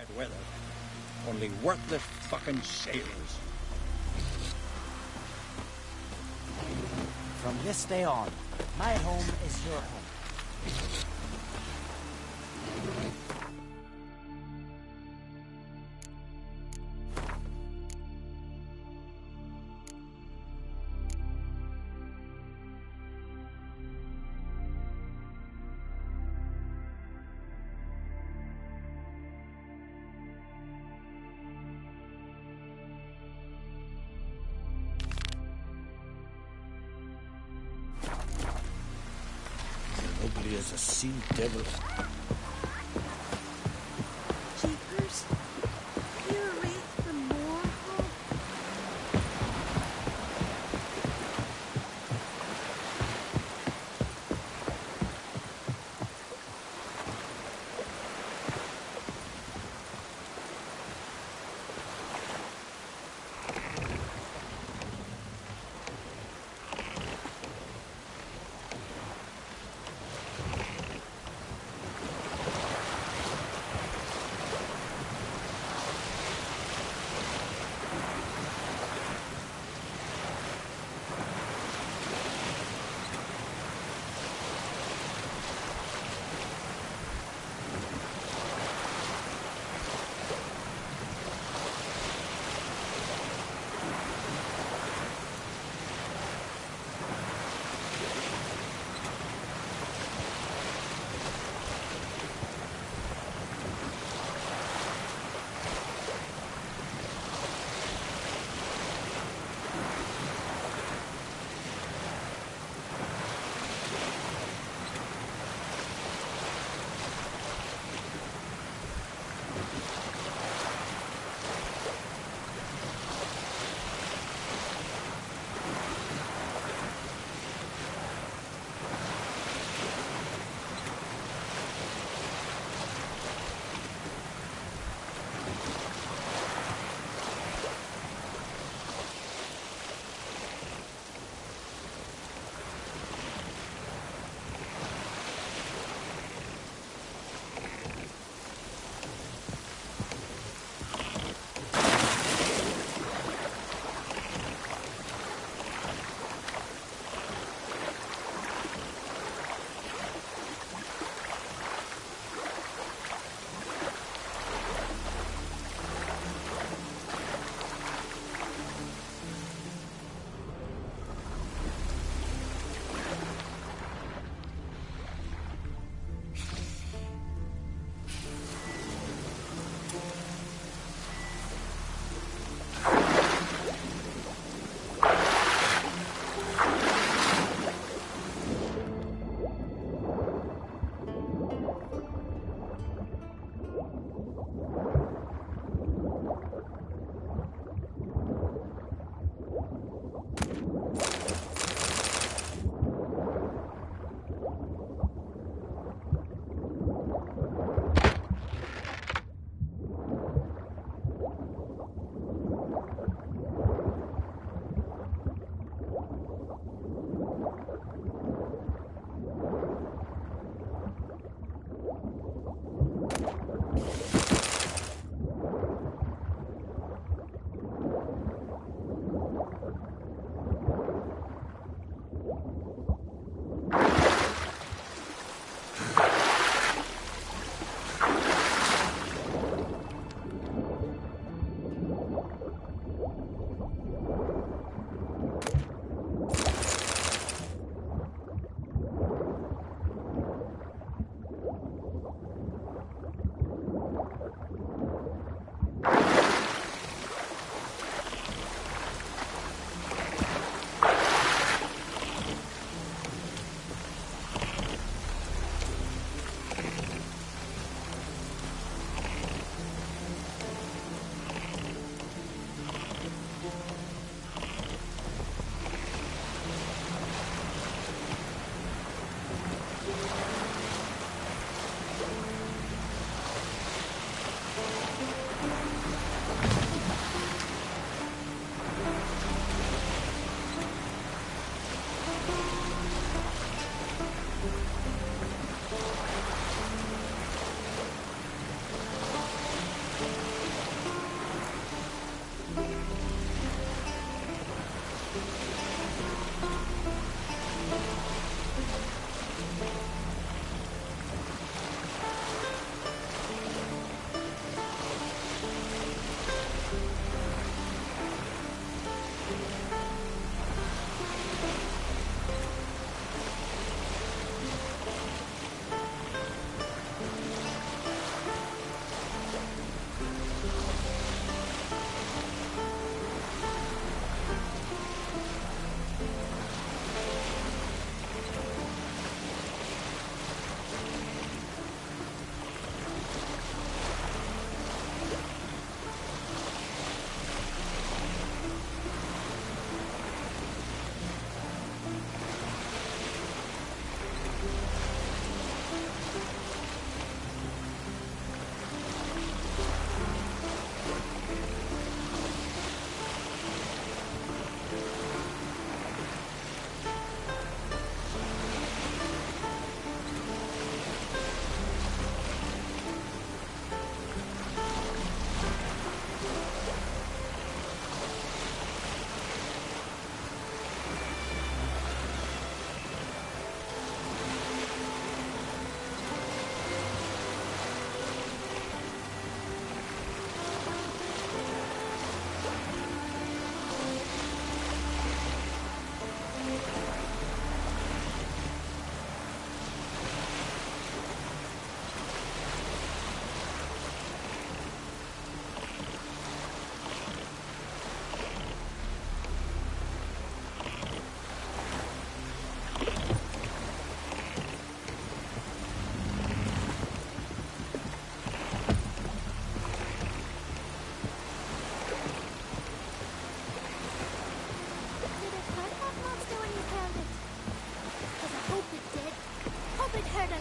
bad weather. Only worthless fucking sailors. From this day on, my home is your home. Ugly as a sea devil. Jeepers, you're ready for more hope?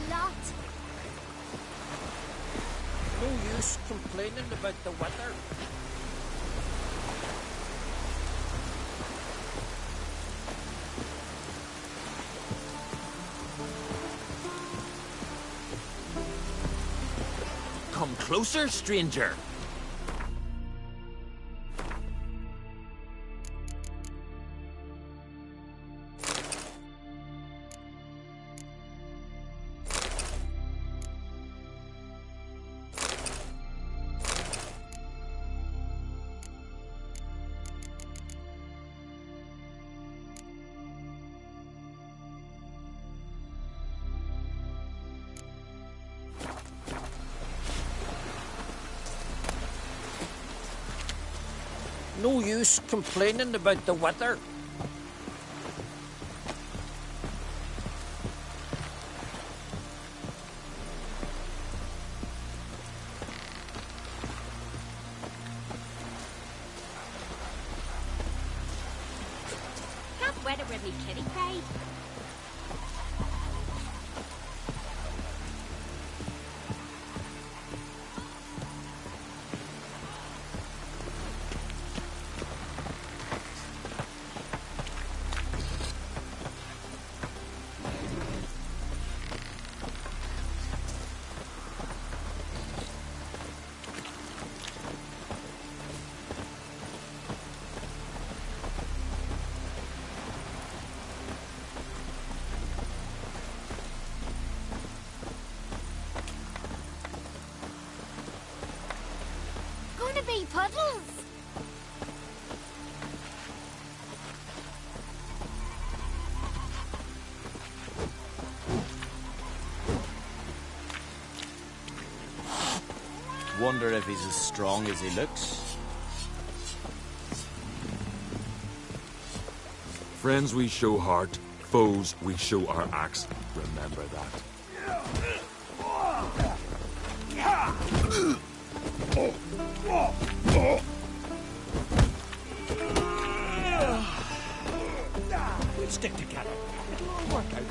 lot. No use complaining about the weather. Come closer, stranger. No use complaining about the weather. Can't weather with me kitty cried. Gonna be puddles. Wonder if he's as strong as he looks. Friends we show heart, foes we show our axe. Remember that. We'll stick together. It'll all work out.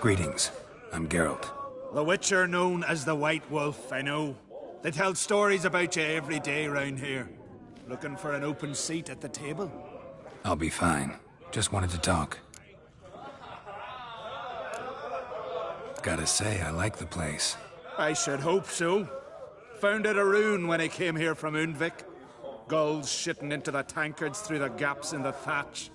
Greetings. I'm Geralt. The Witcher known as the White Wolf, I know. They tell stories about you every day round here. Looking for an open seat at the table? I'll be fine. Just wanted to talk. Gotta say, I like the place. I should hope so. Found it a ruin when I came here from Undvik. Gulls shitting into the tankards through the gaps in the thatch.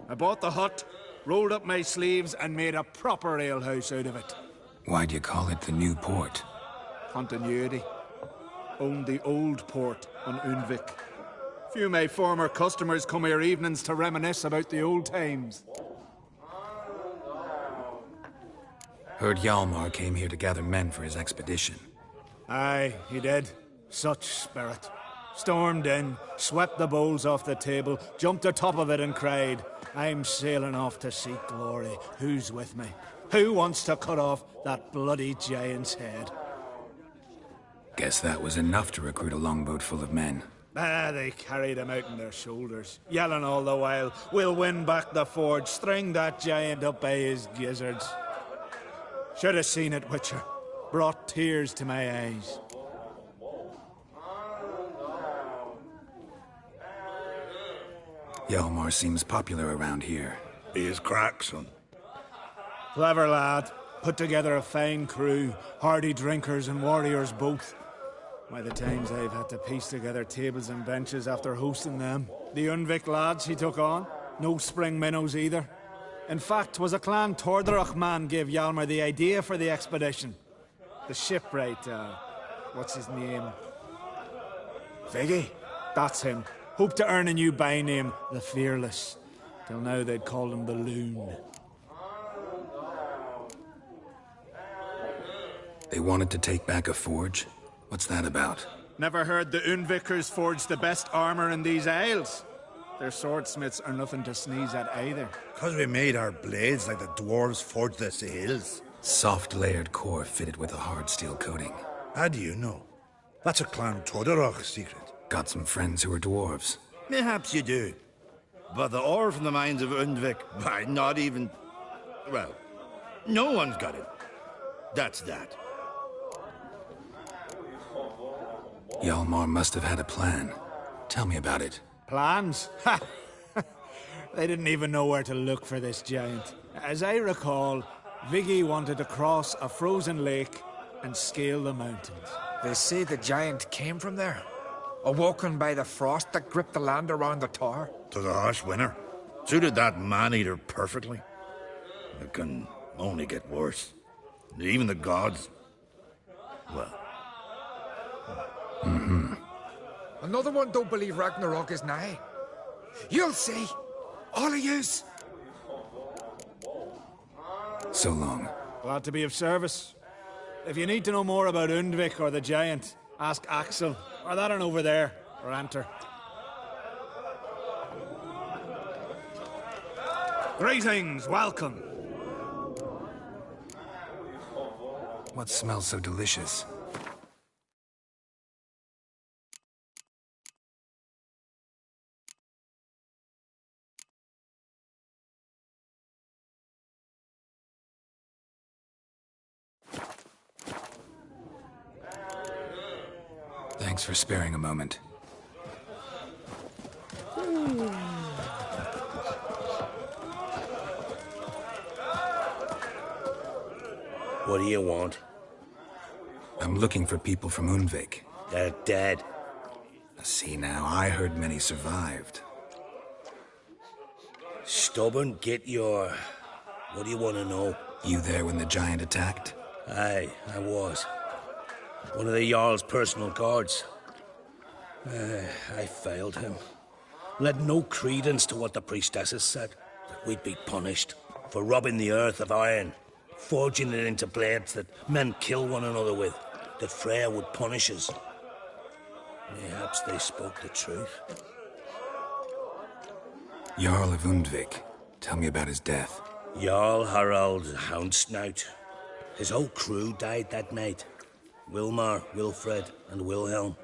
I bought the hut, rolled up my sleeves, and made a proper alehouse out of it. Why'd you call it the New Port? Continuity. Owned the old port on Undvik. Few of my former customers come here evenings to reminisce about the old times. Heard Hjalmar came here to gather men for his expedition. Aye, he did. Such spirit. Stormed in, swept the bowls off the table, jumped atop of it and cried, "I'm sailing off to seek glory. Who's with me? Who wants to cut off that bloody giant's head?" Guess that was enough to recruit a longboat full of men. They carried him out on their shoulders, yelling all the while, "We'll win back the forge, string that giant up by his gizzards." Should have seen it, Witcher. Brought tears to my eyes. Hjalmar seems popular around here. He is crack, son. Clever lad. Put together a fine crew, hardy drinkers and warriors both. By the times I've had to piece together tables and benches after hosting them. The Undvik lads he took on. No spring minnows either. In fact, 'twas a Clan Tordarach man gave Hjalmar the idea for the expedition. The shipwright, what's his name? Viggy? That's him. Hoped to earn a new byname, the Fearless. Till now they'd called him the Loon. They wanted to take back a forge? What's that about? Never heard the Unvikers forged the best armor in these isles. Their swordsmiths are nothing to sneeze at either. 'Cause we made our blades like the dwarves forged their sails. Soft layered core fitted with a hard steel coating. How do you know? That's a Clan Tordarach secret. Got some friends who are dwarves. Perhaps you do. But the ore from the mines of Undvik, why, not even... Well, no one's got it. That's that. Hjalmar must have had a plan. Tell me about it. Plans? Ha! They didn't even know where to look for this giant. As I recall, Viggy wanted to cross a frozen lake and scale the mountains. They say the giant came from there. Awoken by the frost that gripped the land around the tower. To the harsh winter. Suited that man-eater perfectly. It can only get worse. Even the gods... well... Another one don't believe Ragnarok is nigh. You'll see. All of yous. So long. Glad to be of service. If you need to know more about Undvik or the giant, ask Axel, or that one over there, or Anter. Greetings, welcome. What smells so delicious? Thanks for sparing a moment. What do you want? I'm looking for people from Undvik. They're dead. See now, I heard many survived. Stubborn, get your... What do you want to know? You there when the giant attacked? Aye, I was. One of the Jarl's personal guards. I failed him. Led no credence to what the priestesses said. That we'd be punished for robbing the earth of iron, forging it into blades that men kill one another with. That Freya would punish us. Perhaps they spoke the truth. Jarl of Undvik. Tell me about his death. Jarl Harald Houndsnout. His whole crew died that night. Wilmar, Wilfred, and Wilhelm.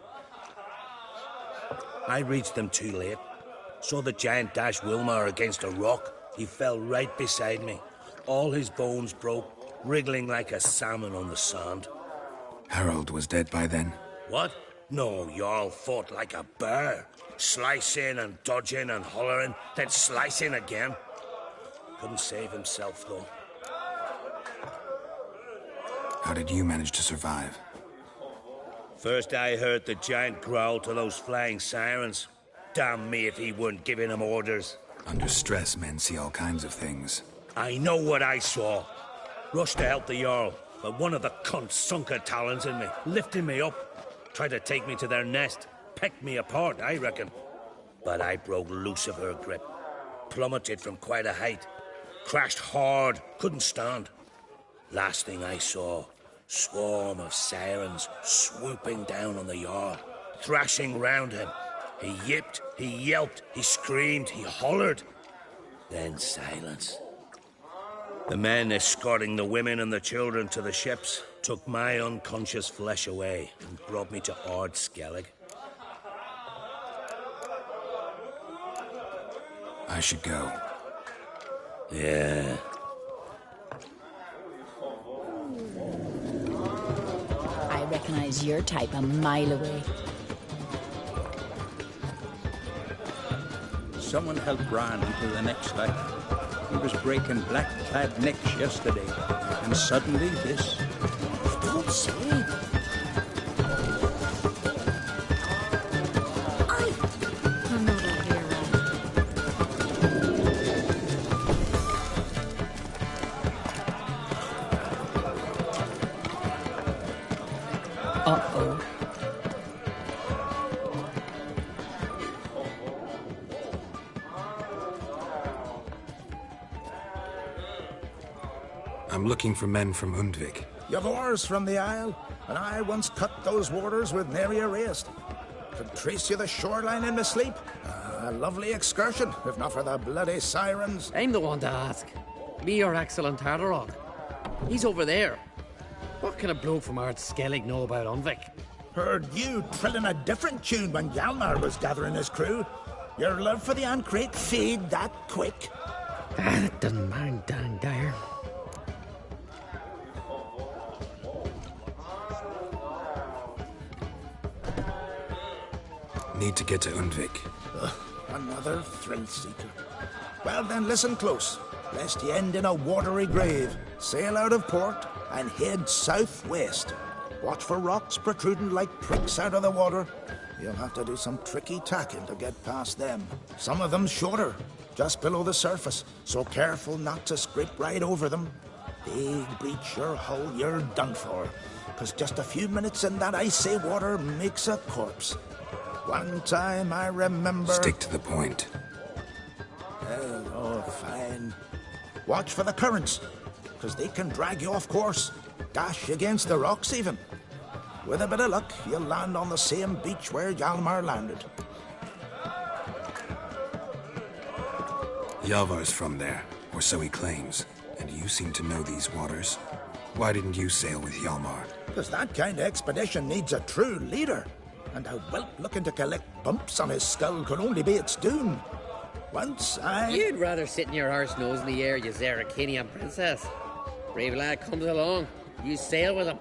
I reached them too late. Saw the giant dash Wilmar against a rock. He fell right beside me. All his bones broke, wriggling like a salmon on the sand. Harold was dead by then? What? No, Jarl fought like a bear. Slicing and dodging and hollering, then slicing again. Couldn't save himself, though. How did you manage to survive? First I heard the giant growl to those flying sirens. Damn me if he weren't giving him orders. Under stress, men see all kinds of things. I know what I saw. Rushed to help the Jarl, but one of the cunts sunk her talons in me, lifting me up. Tried to take me to their nest. Pecked me apart, I reckon. But I broke loose of her grip. Plummeted from quite a height. Crashed hard, couldn't stand. Last thing I saw, swarm of sirens swooping down on the Jarl, thrashing round him. He yipped, he yelped, he screamed, he hollered. Then silence. The men escorting the women and the children to the ships took my unconscious flesh away and brought me to Ard Skellig. I should go. Yeah. I recognize your type a mile away. Someone helped Bran into the next life. He was breaking black-clad necks yesterday, and suddenly this. Don't say. I'm not over here, I'm looking for men from Undvik. You've oars from the Isle, and I once cut those waters with nary a raist. Could trace you the shoreline in my sleep. A lovely excursion, if not for the bloody sirens. I'm the one to ask. Me, your excellent Tardarog. He's over there. What can a bloke from Ard Skellig know about Undvik? Heard you trilling a different tune when Hjalmar was gathering his crew. Your love for the Ancrate fade that quick. That doesn't mind dang dire. Need to get to Undvik. Another thrill seeker. Well then, listen close, lest you end in a watery grave. Sail out of port and head southwest. Watch for rocks protruding like pricks out of the water. You'll have to do some tricky tacking to get past them. Some of them shorter, just below the surface, so careful not to scrape right over them. Big breach your hull, you're done for. 'Cause just a few minutes in that icy water makes a corpse. One time I remember... Stick to the point. Oh, fine. Watch for the currents, 'cause they can drag you off course. Dash against the rocks even. With a bit of luck, you'll land on the same beach where Hjalmar landed. Hjalmar's from there, or so he claims. And you seem to know these waters. Why didn't you sail with Hjalmar? 'Cause that kind of expedition needs a true leader. And a whelp looking to collect bumps on his skull could only be its doom. Once I... You'd rather sit in your arse nose in the air, you Zarakinian princess. Brave lad comes along, you sail with him.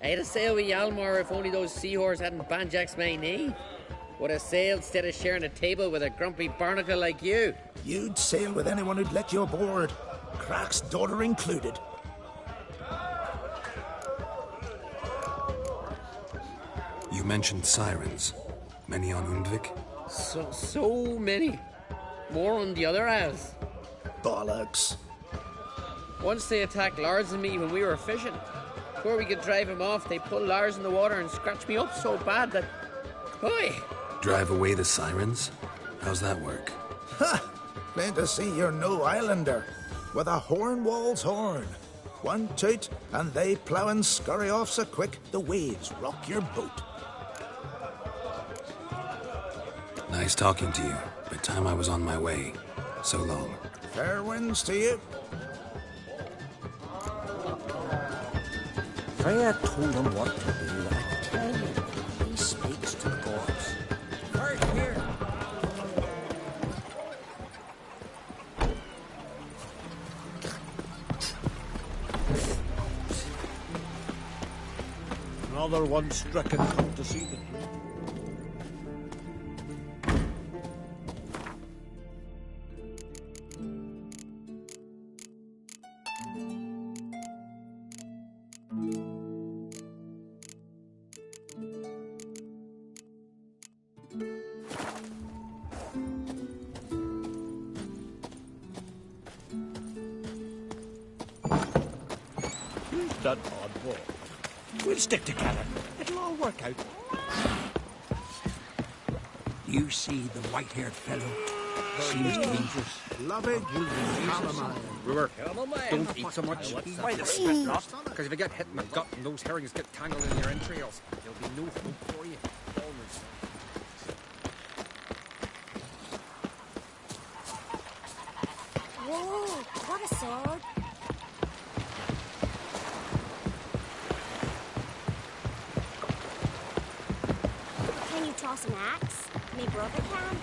I'd have sailed with Hjalmar if only those seahorses hadn't banjaxed my knee. Would have sailed instead of sharing a table with a grumpy barnacle like you. You'd sail with anyone who'd let you aboard. Crack's daughter included. You mentioned sirens. Many on Undvik? So many. More on the other halves. Bollocks. Once they attacked Lars and me when we were fishing. Before we could drive him off, they pulled Lars in the water and scratched me up so bad that... Oi! Drive away the sirens? How's that work? Ha! Plain to see you're no islander. With a Hornwall's horn. One toot, and they plough and scurry off so quick the waves rock your boat. Nice talking to you, but time I was on my way. So long. Fair winds to you. Freya told him what to do. I tell you, he speaks to the corpse. Right here. Another one stricken come to see the... That oddball. We'll stick together. It'll all work out. You see the white-haired fellow? Seems dangerous. Love it. Brewer, don't eat so much. Why the spit not? Because if you get hit in the gut and those herrings get tangled in your entrails, there'll be no food for you. Always. Whoa, what a sword. Can you toss an axe? My brother can.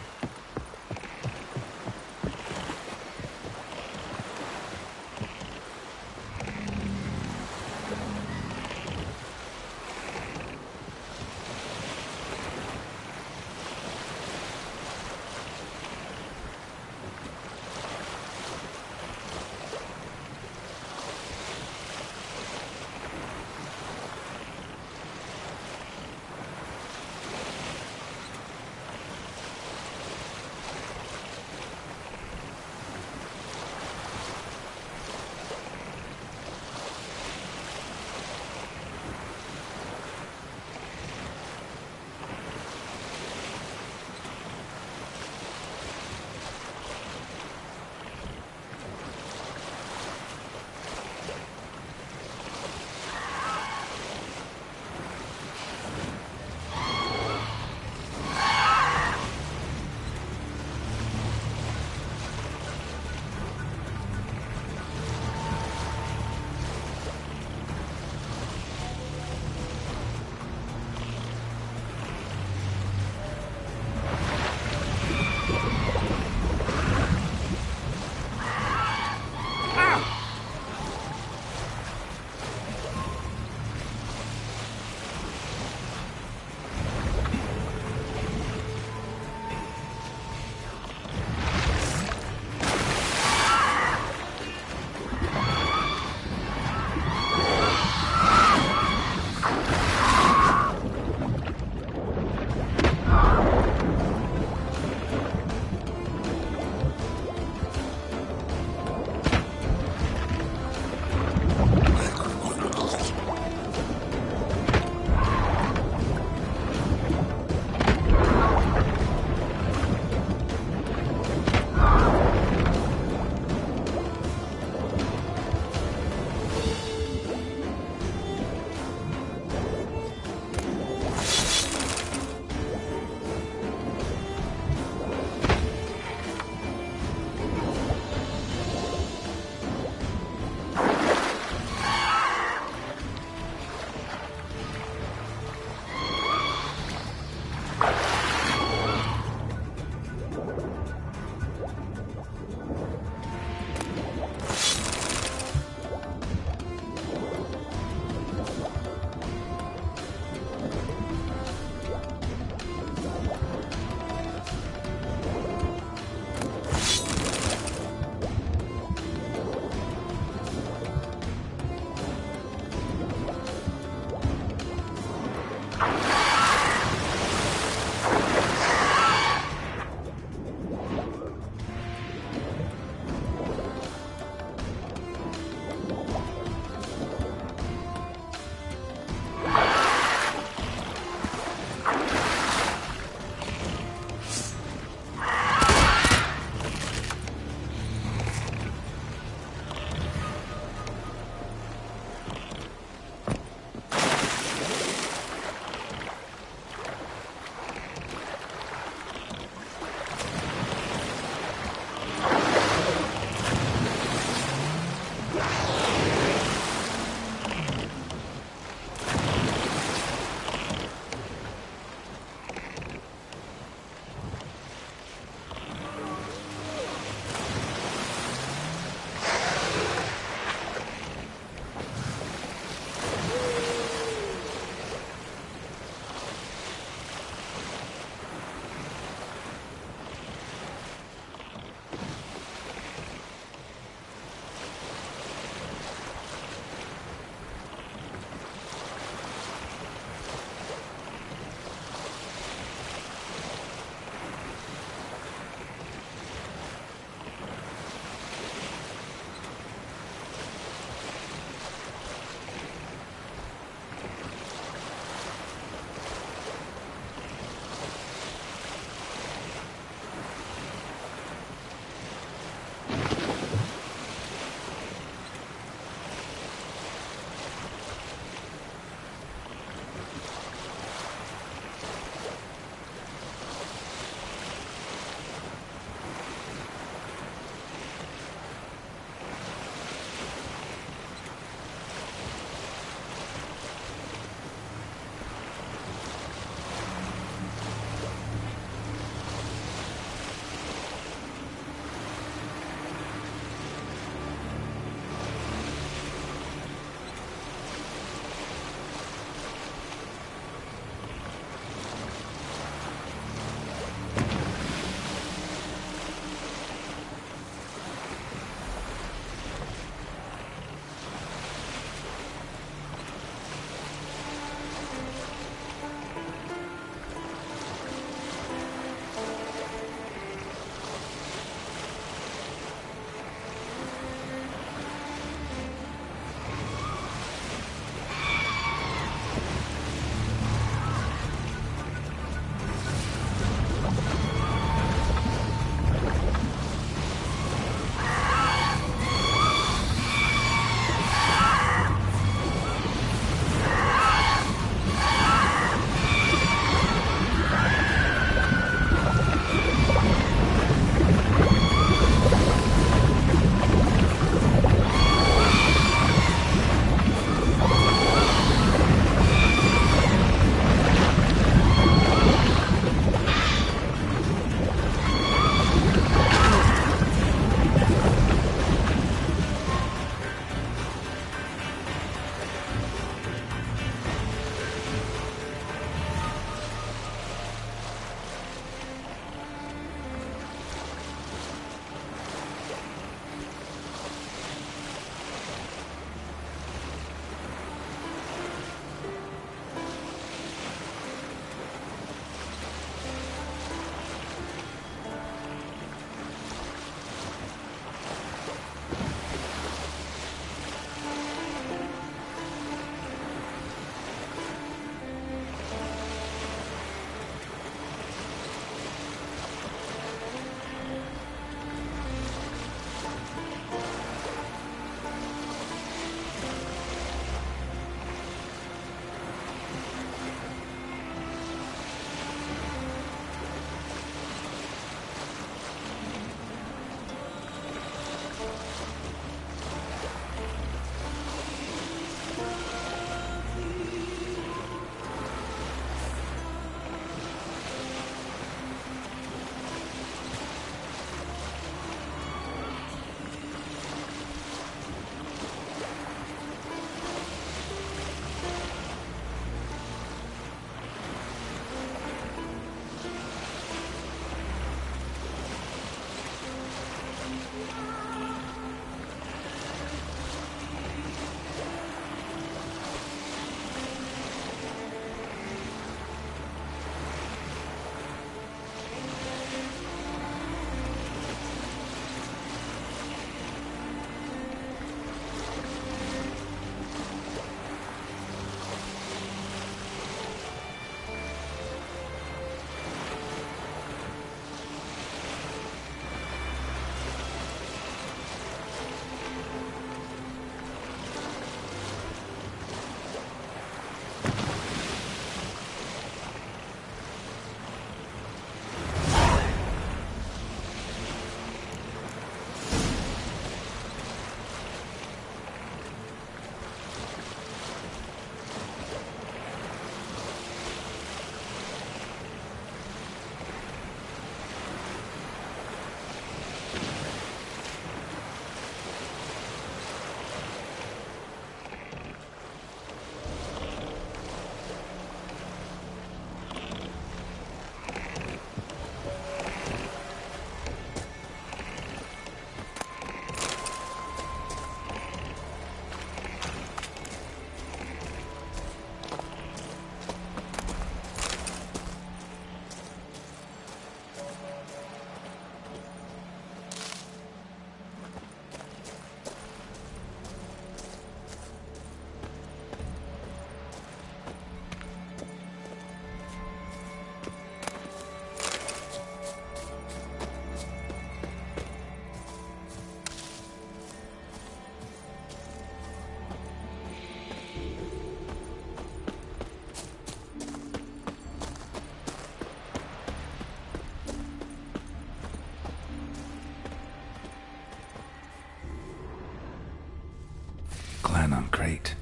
Clan on Crate.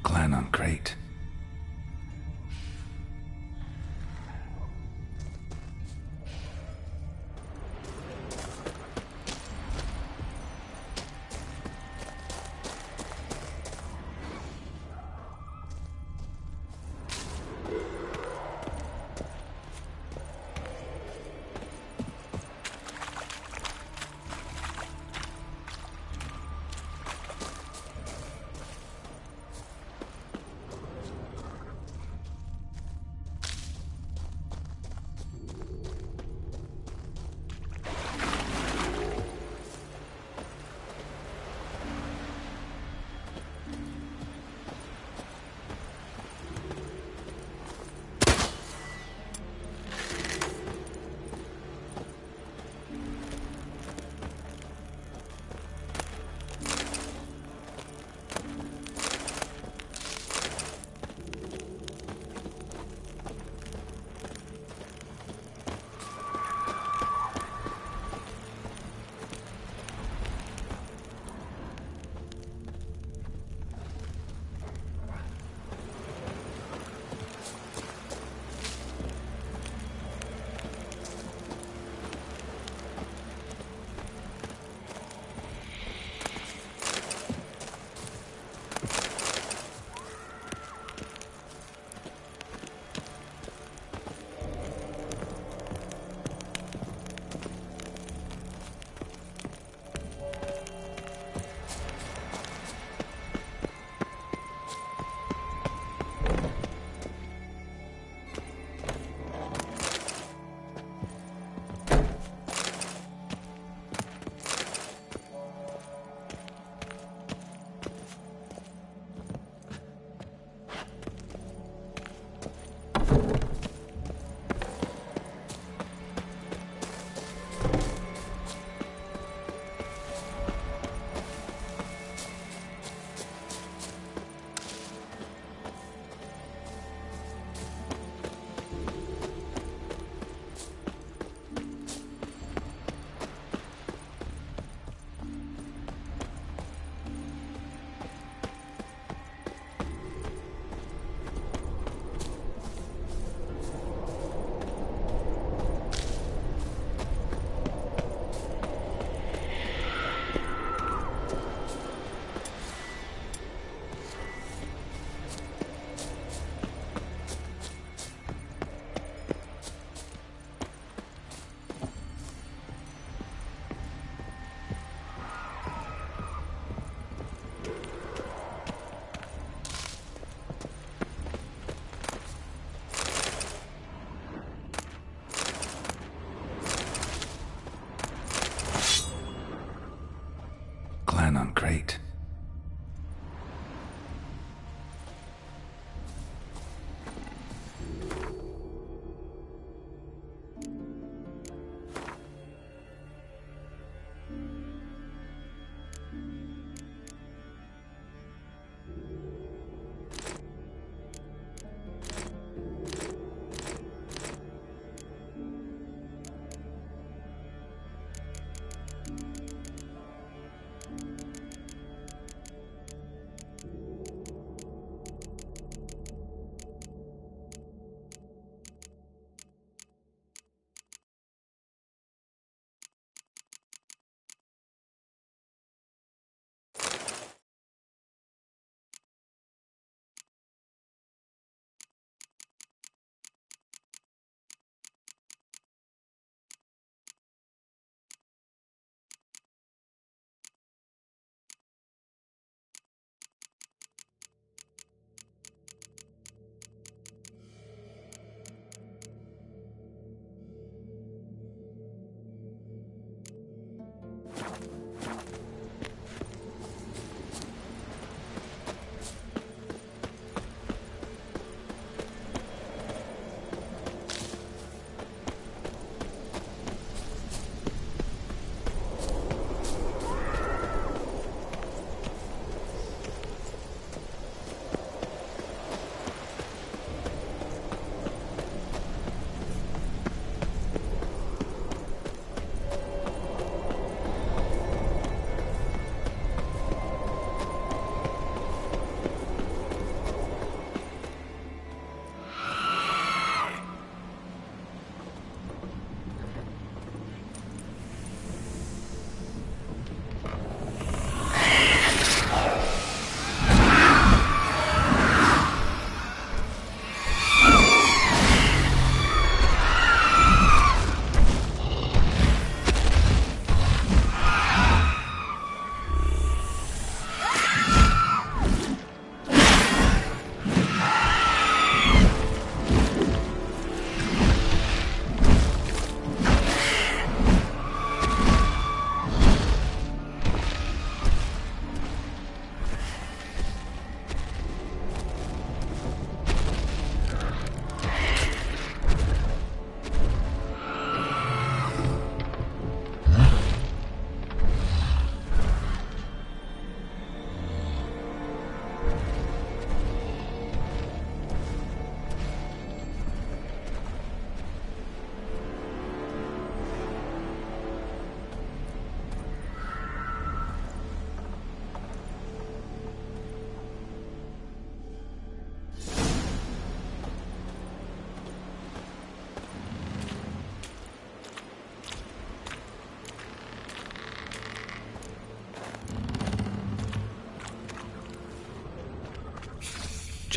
Clan on Crate. Clan on Crate.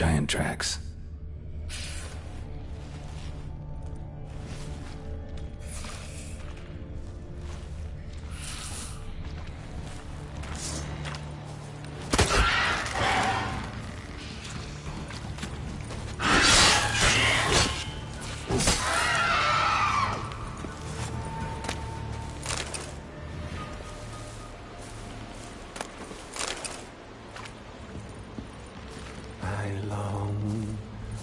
giant tracks.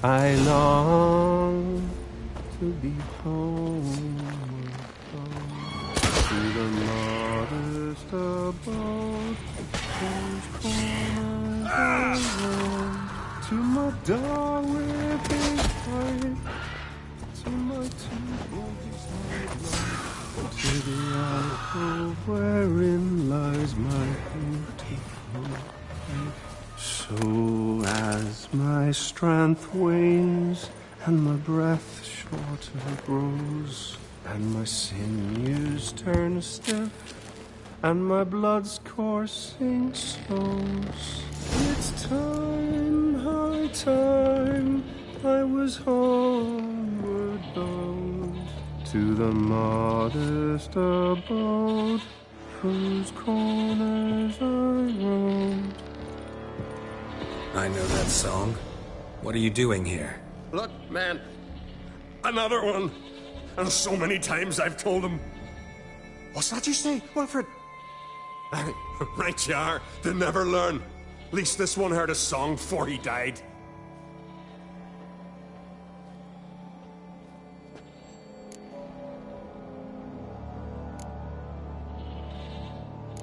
I long to be home to the modest abode, whose corners I roam, to my dog with his pipe, to my two boys, to the alcove wherein lies my beautiful wife. So as my strength wanes, and my breath shorter grows, and my sinews turn stiff, and my blood's coursing slows, it's time, high time, I was homeward bound, to the modest abode, whose corners I roamed. I know that song. What are you doing here? Look, man. Another one. And so many times I've told him. What's that you say, Wilfred? Right you are. They never learn. At least this one heard a song before he died.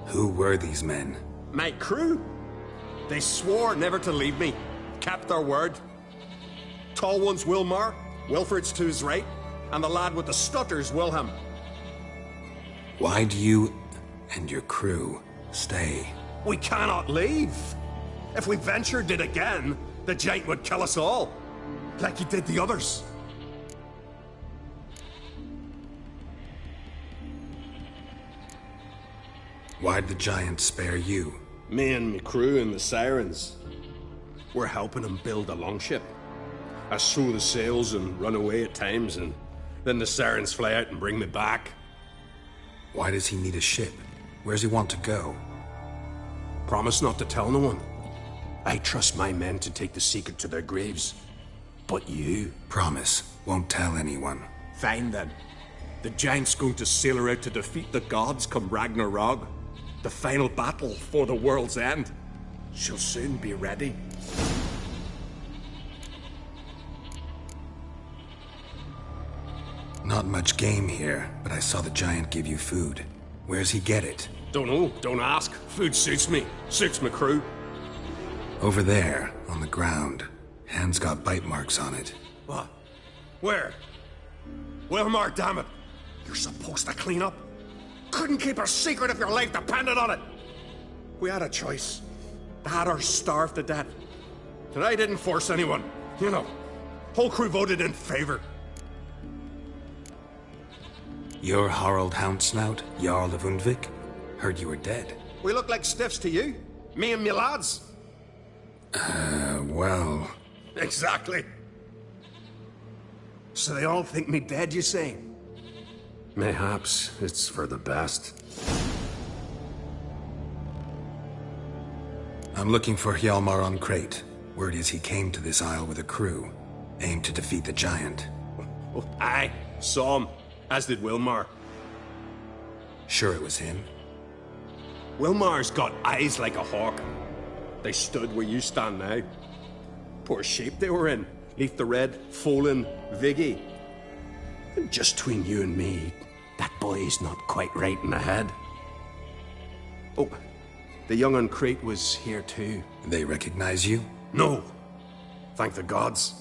Who were these men? My crew. They swore never to leave me. Kept their word. Tall one's Wilmar, Wilfred's to his right, and the lad with the stutter's Wilhelm. Why do you and your crew stay? We cannot leave. If we ventured it again, the giant would kill us all, like he did the others. Why'd the giant spare you? Me and my crew and the Sirens. We're helping him build a longship. I sew the sails and run away at times, and then the Sirens fly out and bring me back. Why does he need a ship? Where's he want to go? Promise not to tell no one. I trust my men to take the secret to their graves. But you? Promise. Won't tell anyone. Fine then. The giant's going to sail her out to defeat the gods come Ragnarok. The final battle for the world's end. She'll soon be ready. Not much game here, but I saw the giant give you food. Where's he get it? Don't know, don't ask. Food suits me, suits my crew. Over there, on the ground. Hand's got bite marks on it. What? Where? Wilmar, damn it. You're supposed to clean up. Couldn't keep a secret if your life depended on it. We had a choice. That or starve to death. And I didn't force anyone. You know, whole crew voted in favor. You're Harald Houndsnout, Jarl of Undvik? Heard you were dead. We look like stiffs to you. Me and me lads. Well... Exactly. So they all think me dead, you say? Mayhaps it's for the best. I'm looking for Hjalmar on Crate. Word is he came to this isle with a crew. Aimed to defeat the giant. Oh, aye, saw him. As did Wilmar. Sure it was him? Wilmar's got eyes like a hawk. They stood where you stand now. Poor shape they were in. Leaf the Red, Folin, Viggy. And just between you and me, that boy's not quite right in the head. Oh, the young on Crate was here too. They recognize you? No. Thank the gods.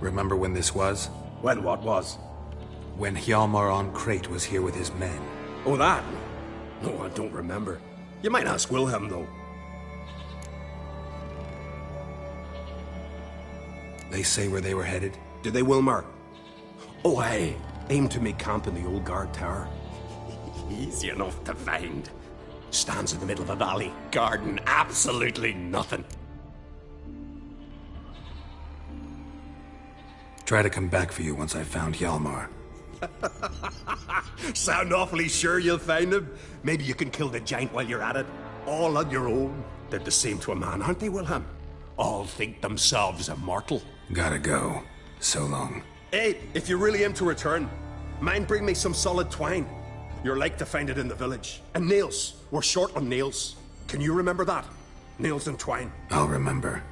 Remember when this was? When what was? When Hjalmar on Crate was here with his men. Oh, that? No, I don't remember. You might ask Wilhelm, though. They say where they were headed? Did they, Wilmar? Oh, aye. Aimed to make camp in the old guard tower. Easy enough to find. Stands in the middle of a valley, garden, absolutely nothing. Try to come back for you once I've found Hjalmar. Sound awfully sure you'll find him? Maybe you can kill the giant while you're at it. All on your own. They're the same to a man, aren't they, Wilhelm? All think themselves immortal. Gotta go. So long. Hey, if you really aim to return, mind bring me some solid twine. You're like to find it in the village. And nails. We're short on nails. Can you remember that? Nails and twine. I'll remember.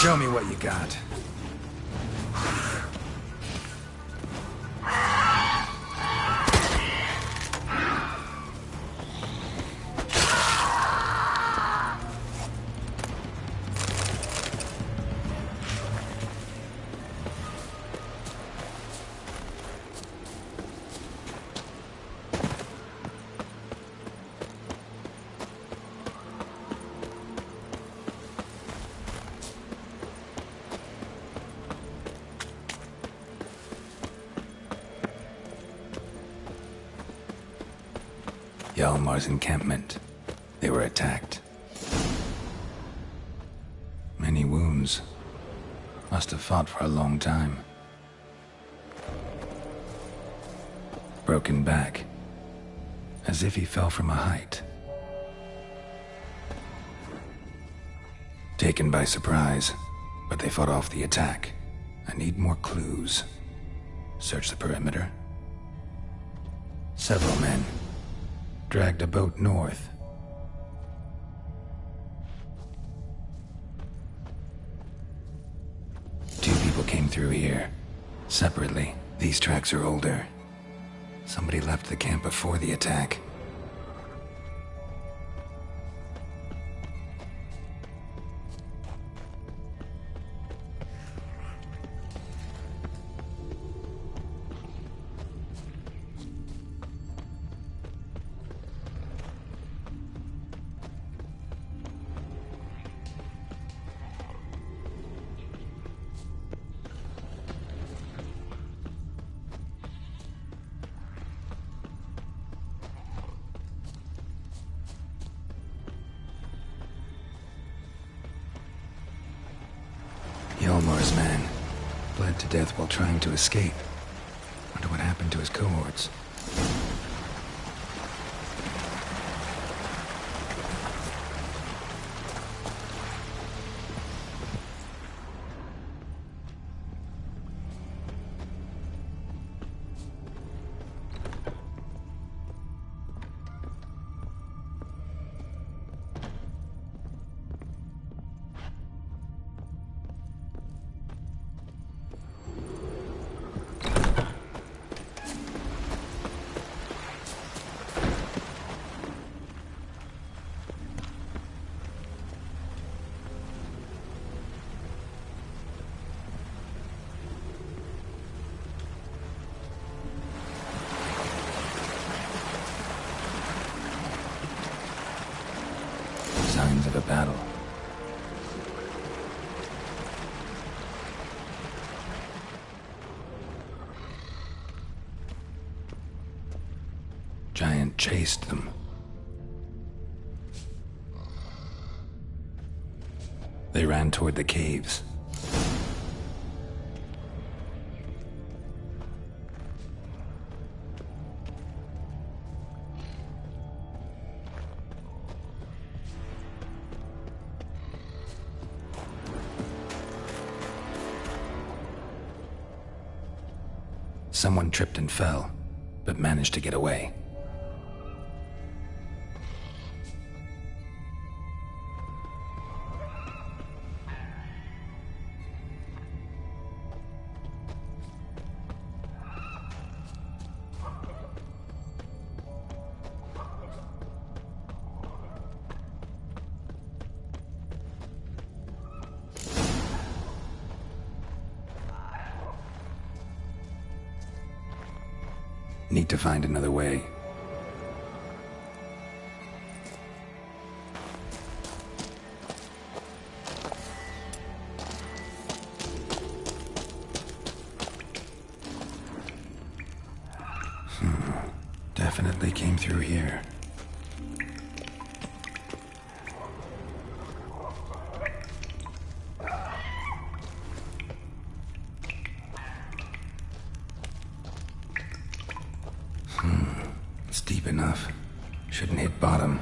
Show me what you got. Hjalmar's encampment. They were attacked. Many wounds. Must have fought for a long time. Broken back. As if he fell from a height. Taken by surprise, but they fought off the attack. I need more clues. Search the perimeter. Several men. Dragged a boat north. Two people came through here. Separately. These tracks are older. Somebody left the camp before the attack. Hjalmar's man bled to death while trying to escape. Wonder what happened to his cohorts. Signs of a battle. Giant chased them. They ran toward the caves. Someone tripped and fell, but managed to get away. Need to find another way. Definitely came through here. It's deep enough. Shouldn't hit bottom.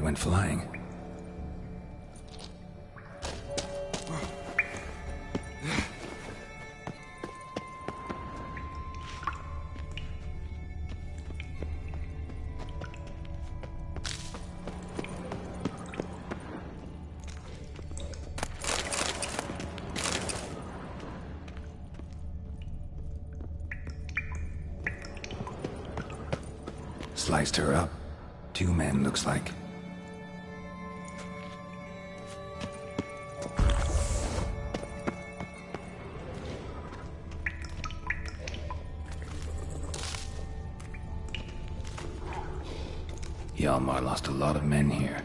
went flying. Sliced her up. 2 men, looks like. Hjalmar lost a lot of men here.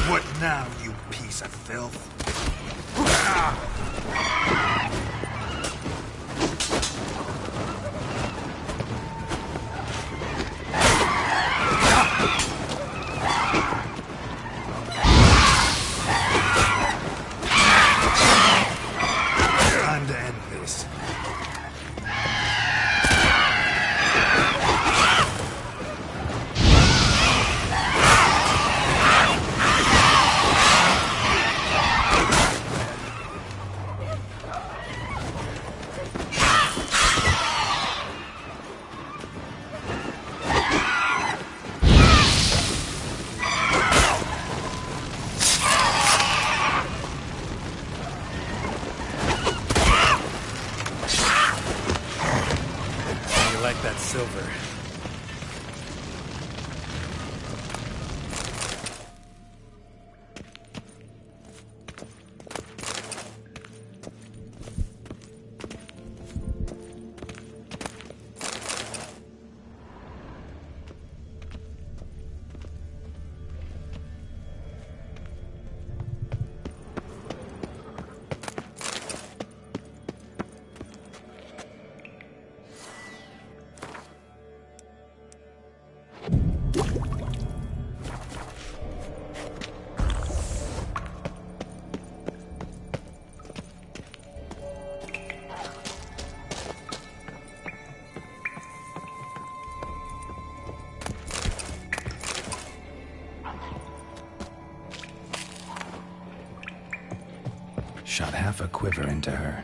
What now, you piece of filth? Time to end this. Like that silver. Shot half a quiver into her.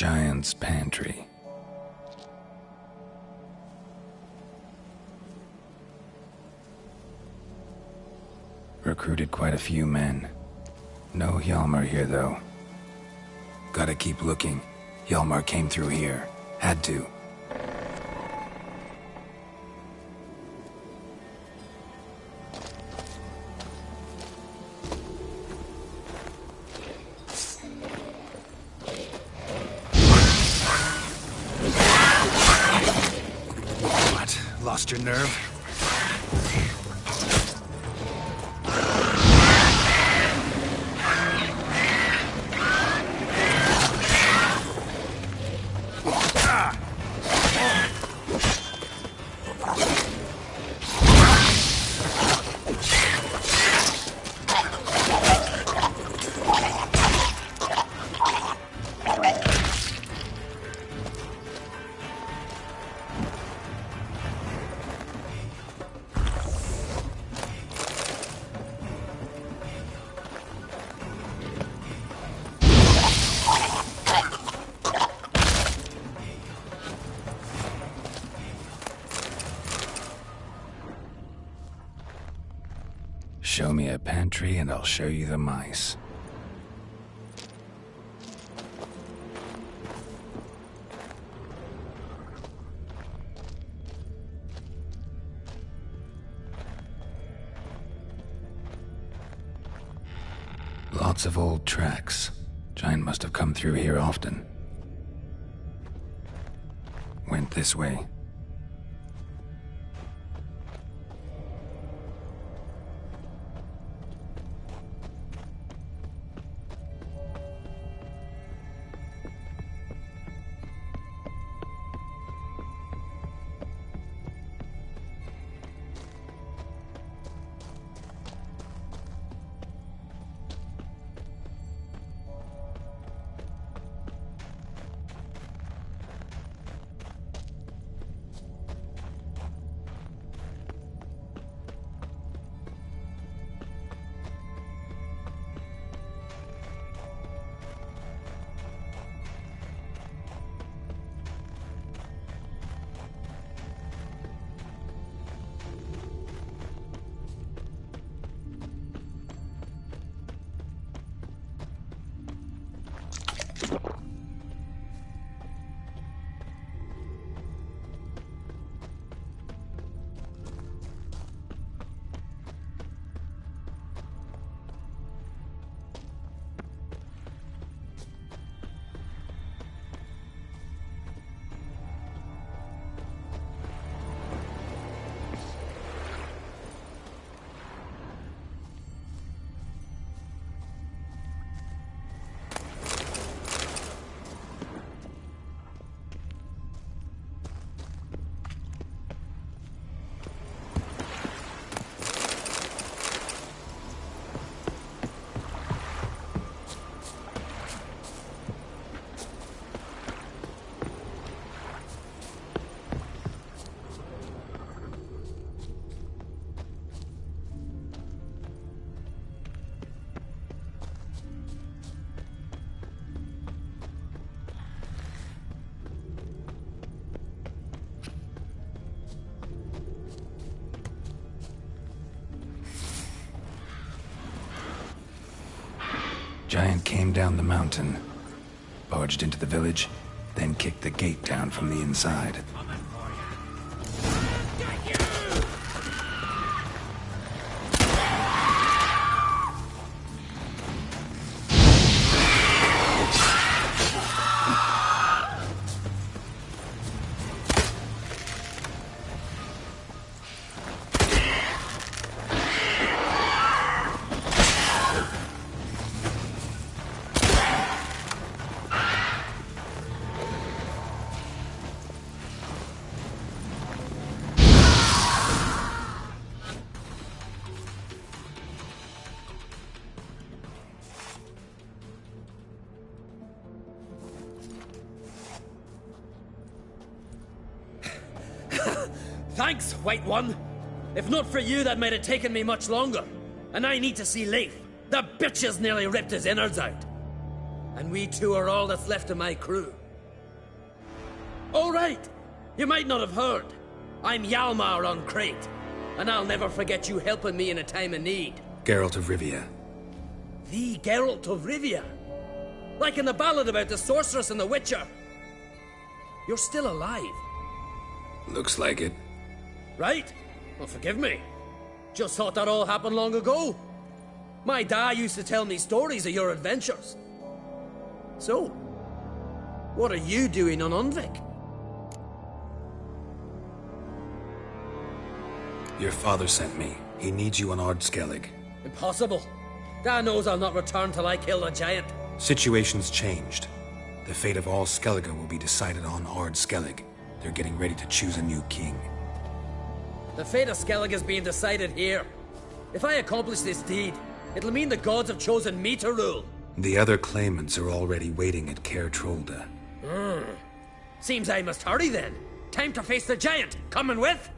Giant's pantry. Recruited quite a few men. No Hjalmar here, though. Gotta keep looking. Hjalmar came through here. Had to. What? Lost your nerve? Show me a pantry and I'll show you the mice. Lots of old tracks. Giant must have come through here often. Went this way. Giant came down the mountain, barged into the village, then kicked the gate down from the inside. Thanks, White One. If not for you, that might have taken me much longer. And I need to see Leif. The bitch has nearly ripped his innards out. And we two are all that's left of my crew. All right. You might not have heard. I'm Hjalmar on Crete, and I'll never forget you helping me in a time of need. Geralt of Rivia. The Geralt of Rivia? Like in the ballad about the sorceress and the witcher. You're still alive. Looks like it. Right? Well, forgive me. Just thought that all happened long ago. My dad used to tell me stories of your adventures. So, what are you doing on Undvik? Your father sent me. He needs you on Ard Skellig. Impossible. Dad knows I'll not return till I kill the giant. Situation's changed. The fate of all Skellige will be decided on Ard Skellig. They're getting ready to choose a new king. The fate of Skellig is being decided here. If I accomplish this deed, it'll mean the gods have chosen me to rule. The other claimants are already waiting at Caer Trolda. Seems I must hurry then. Time to face the giant. Coming with?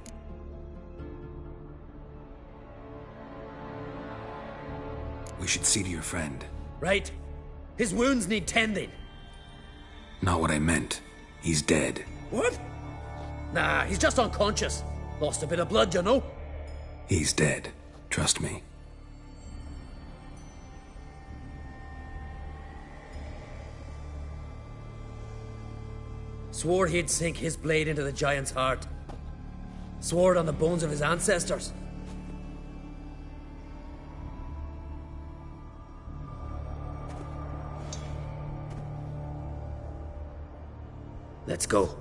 We should see to your friend. Right. His wounds need tending. Not what I meant. He's dead. What? Nah, he's just unconscious. Lost a bit of blood, you know. He's dead. Trust me. Swore he'd sink his blade into the giant's heart. Swore it on the bones of his ancestors. Let's go.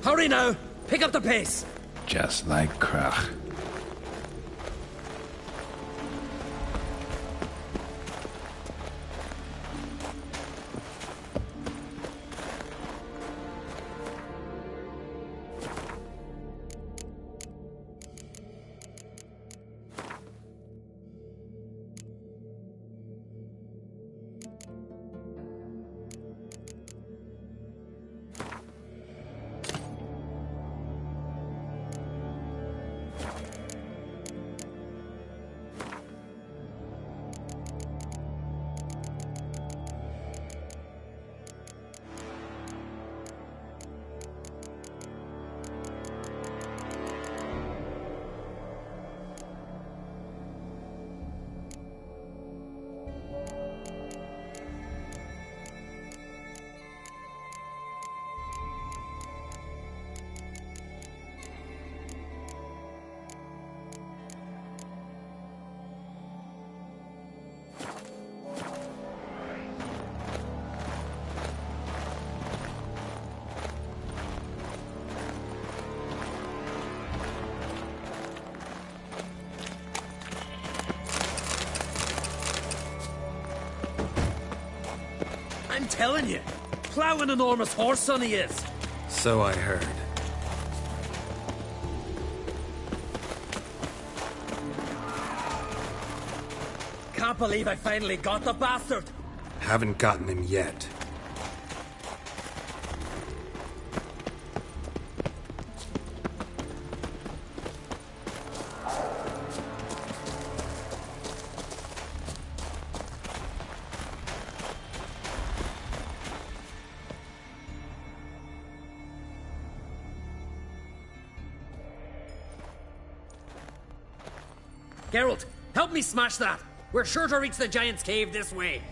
Hurry now! Pick up the pace! Just like Krach. I'm telling you, plow an enormous horse son he is. So I heard. Can't believe I finally got the bastard. Haven't gotten him yet. Geralt, help me smash that. We're sure to reach the giant's cave this way.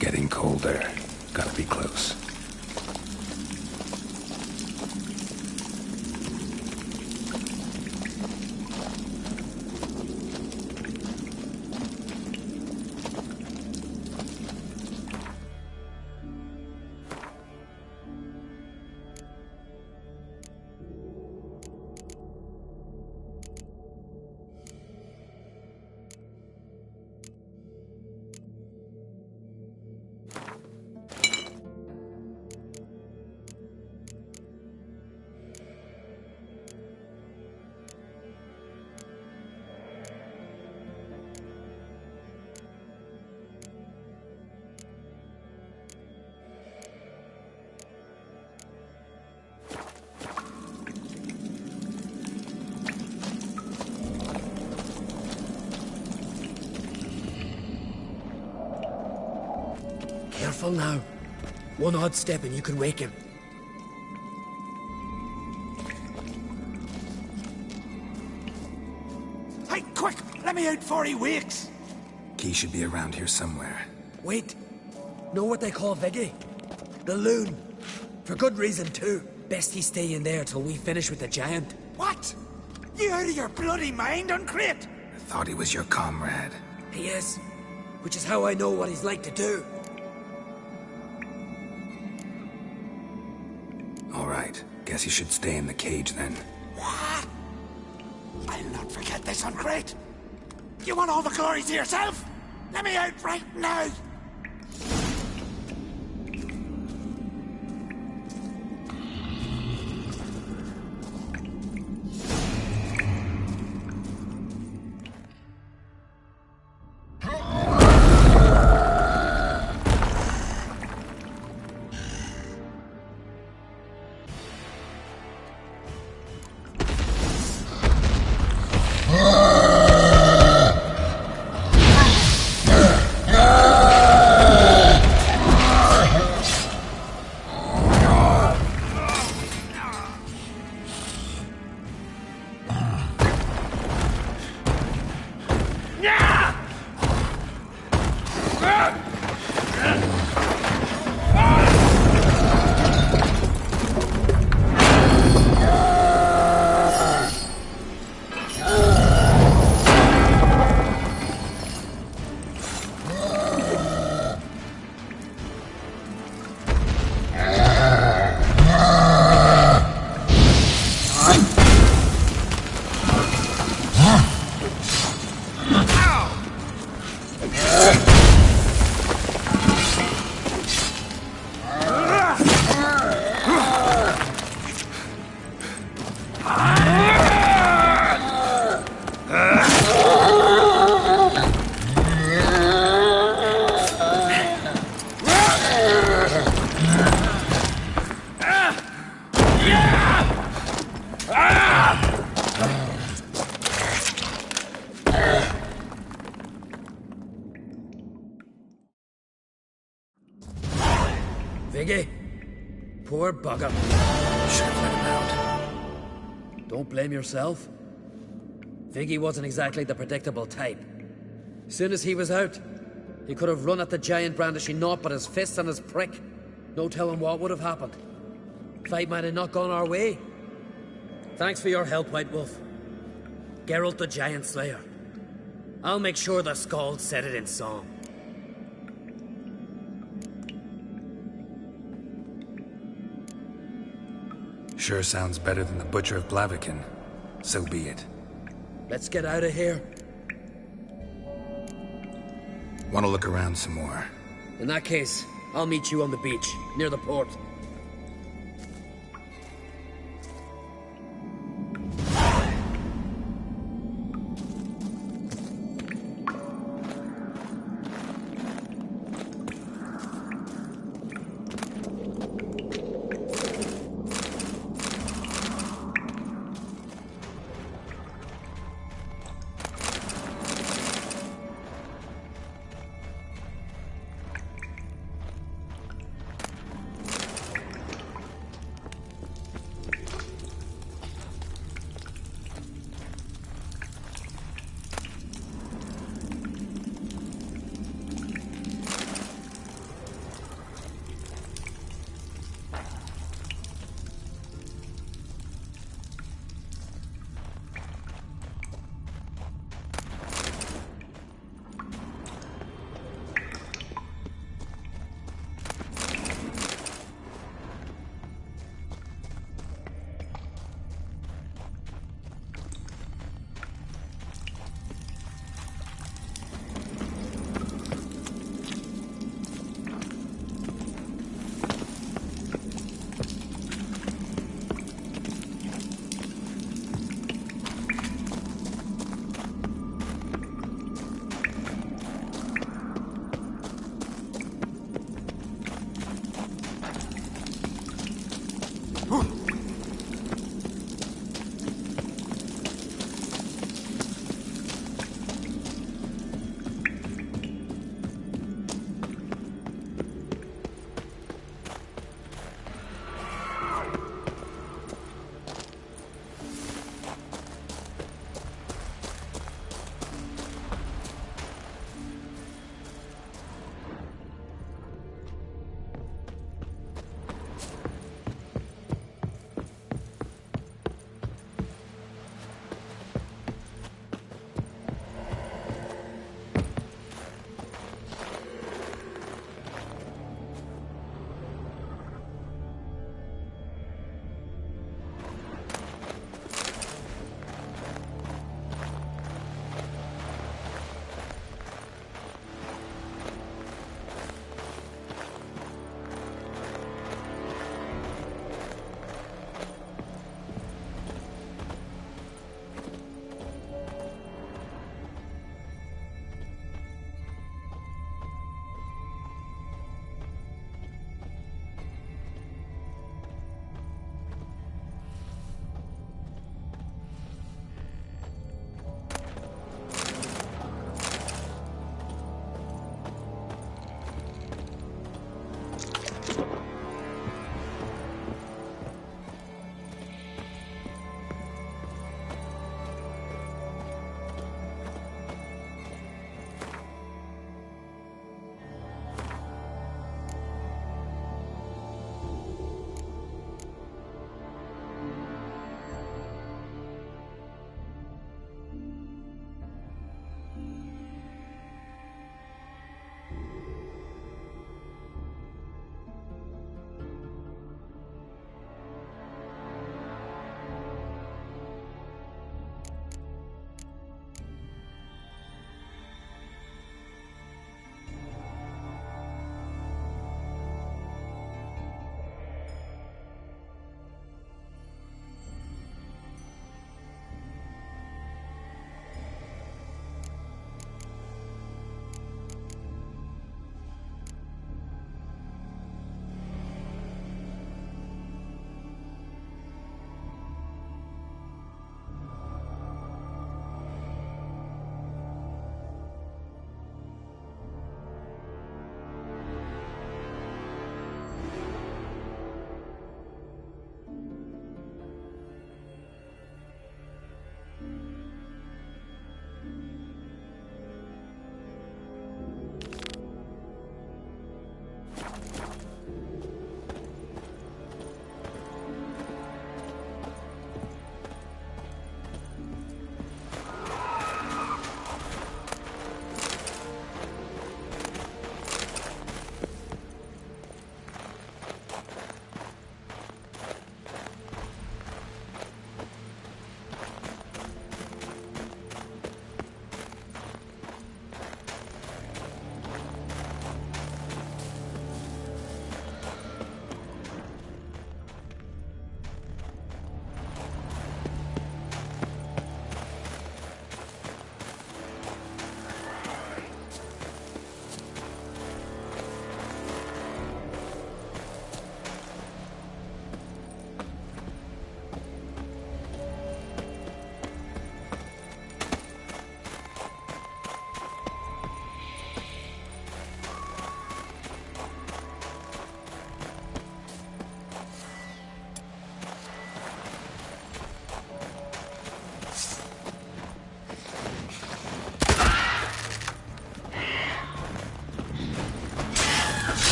Getting colder. Gotta be close. careful now. One odd step and you can wake him. Hey, quick! Let me out before he wakes! Key should be around here somewhere. Wait. Know what they call Viggy? The loon. For good reason, too. Best he stay in there till we finish with the giant. What? You out of your bloody mind, Uncrate? I thought he was your comrade. He is. Which is how I know what he's like to do. All right. Guess he should stay in the cage then. What? I'll not forget this, Uncrate. You want all the glory to yourself? Let me out right now! Viggy. Poor bugger. Should have let him out. Don't blame yourself. Viggy wasn't exactly the predictable type. Soon as he was out, he could have run at the giant brandishing naught but his fists and his prick. No telling what would have happened. Fight might have not gone our way. Thanks for your help, White Wolf. Geralt the Giant Slayer. I'll make sure the Skald said it in song. Sure sounds better than the Butcher of Blaviken. So be it. Let's get out of here. Want to look around some more? In that case, I'll meet you on the beach, near the port.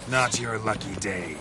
Not your lucky day.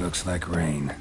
Looks like rain.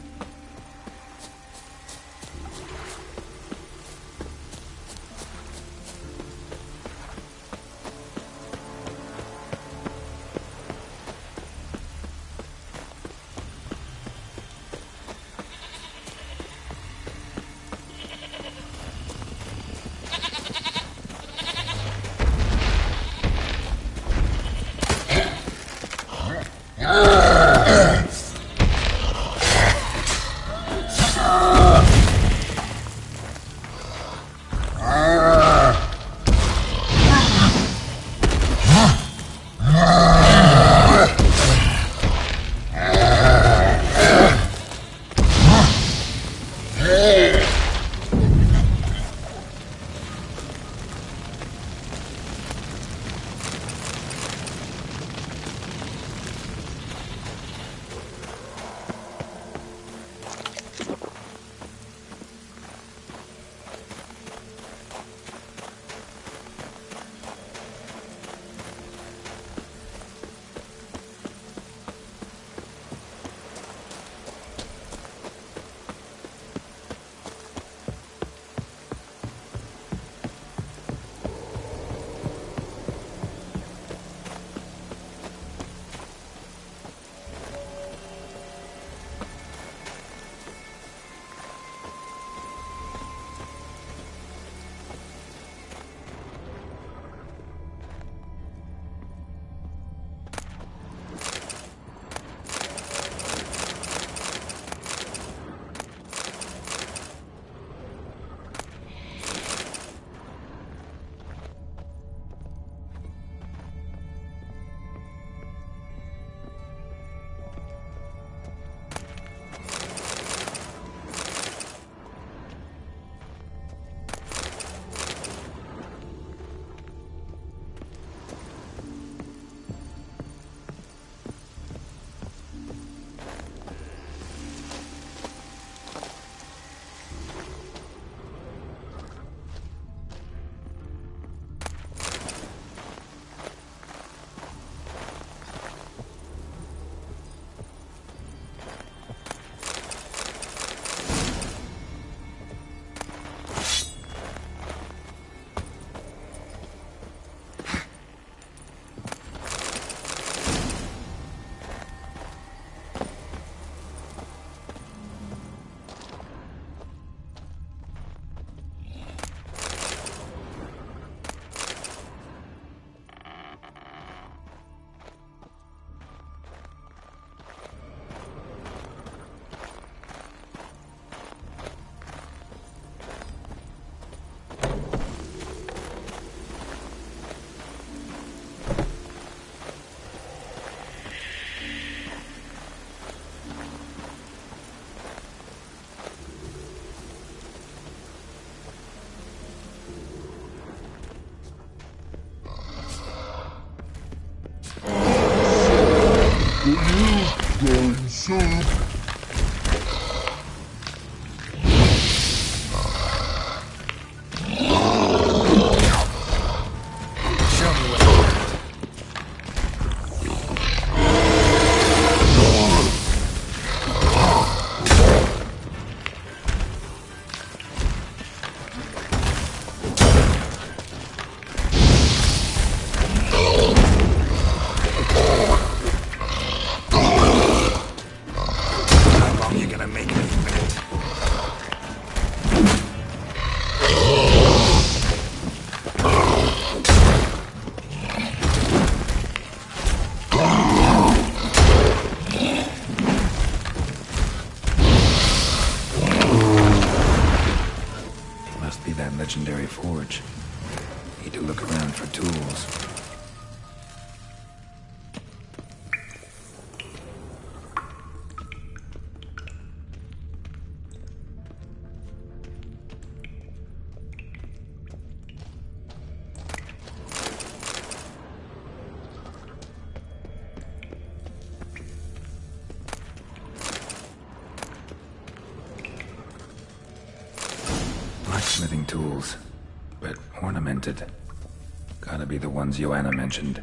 Going soup. Must be that legendary forge. Need to look around for tools. Blacksmithing tools, but ornamented. Gotta be the ones Joanna mentioned.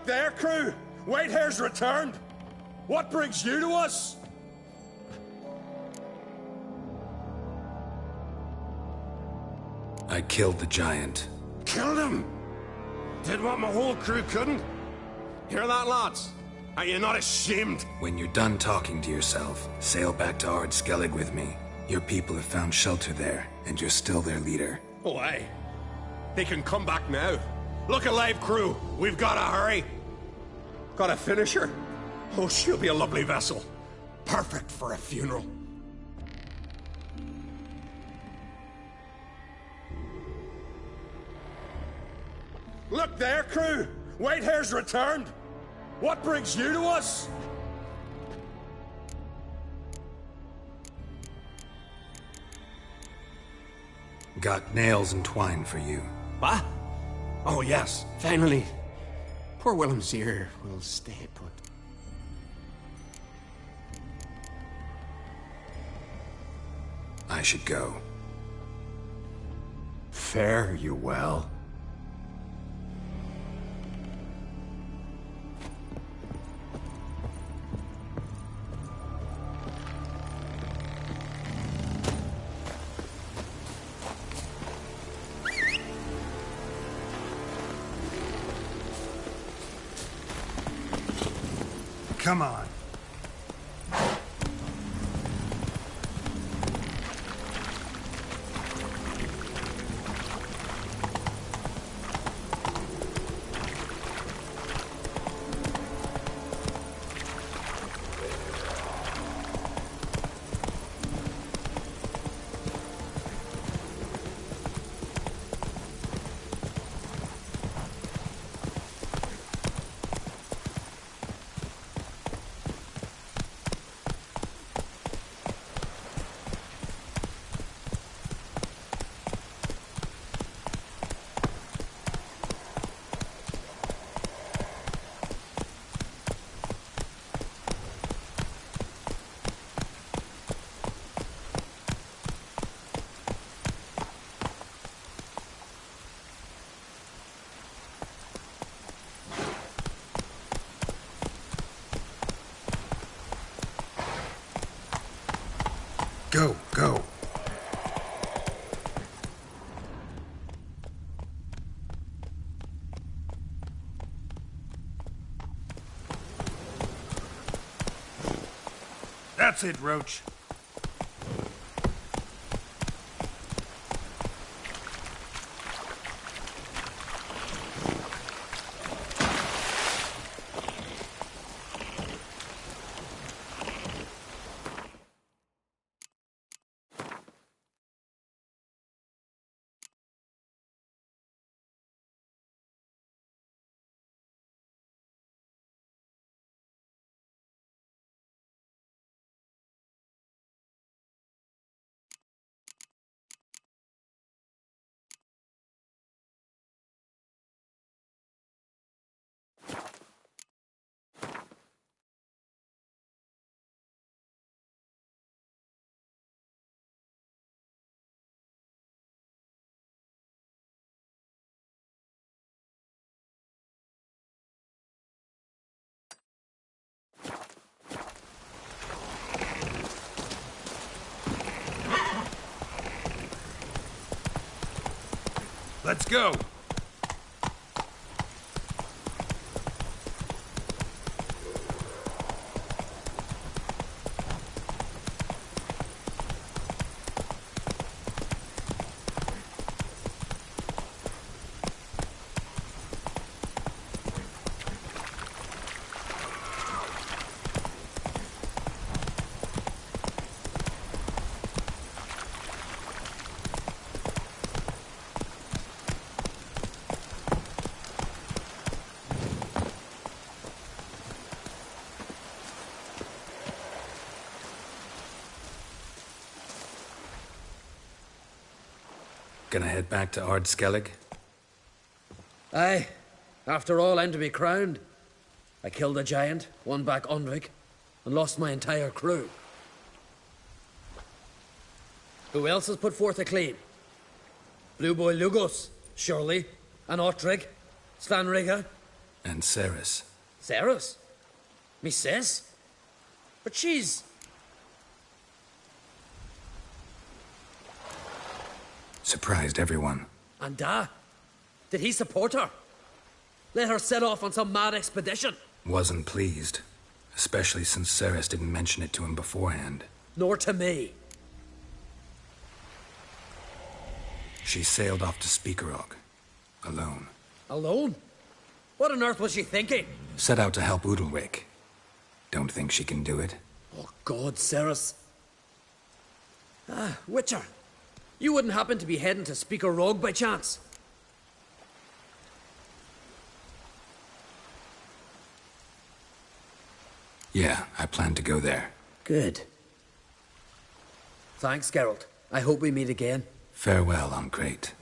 there, crew! Whitehair's returned! What brings you to us? I killed the giant. Killed him? Did what my whole crew couldn't? Hear that, lads? Are you not ashamed? When you're done talking to yourself, sail back to Ard Skellig with me. Your people have found shelter there, and you're still their leader. Oh, aye. They can come back now. Look alive, crew. We've got to hurry. Got a finisher? Oh, she'll be a lovely vessel. Perfect for a funeral. Look there, crew! Whitehair's returned! What brings you to us? Got nails and twine for you. What? Oh, yes, finally. Poor Willem's here will stay put. I should go. Fare you well. Come on. Go, go. That's it, Roach. Let's go. Gonna head back to Ard Skellig? Aye. After all, I'm to be crowned. I killed a giant, won back Undvik, and lost my entire crew. Who else has put forth a claim? Blue Boy Lugos, surely, and Ottrig, Slanriga, And Ceres. Ceres? Me sis? But she's... Surprised everyone. And did he support her? Let her set off on some mad expedition? Wasn't pleased. Especially since Ceres didn't mention it to him beforehand. Nor to me. She sailed off to Speakerog. Alone. Alone? What on earth was she thinking? Set out to help Udalwick. Don't think she can do it? Oh, God, Ceres. Witcher. You wouldn't happen to be heading to Speaker Rogue by chance? Yeah, I plan to go there. Good. Thanks, Geralt. I hope we meet again. Farewell, I'm great.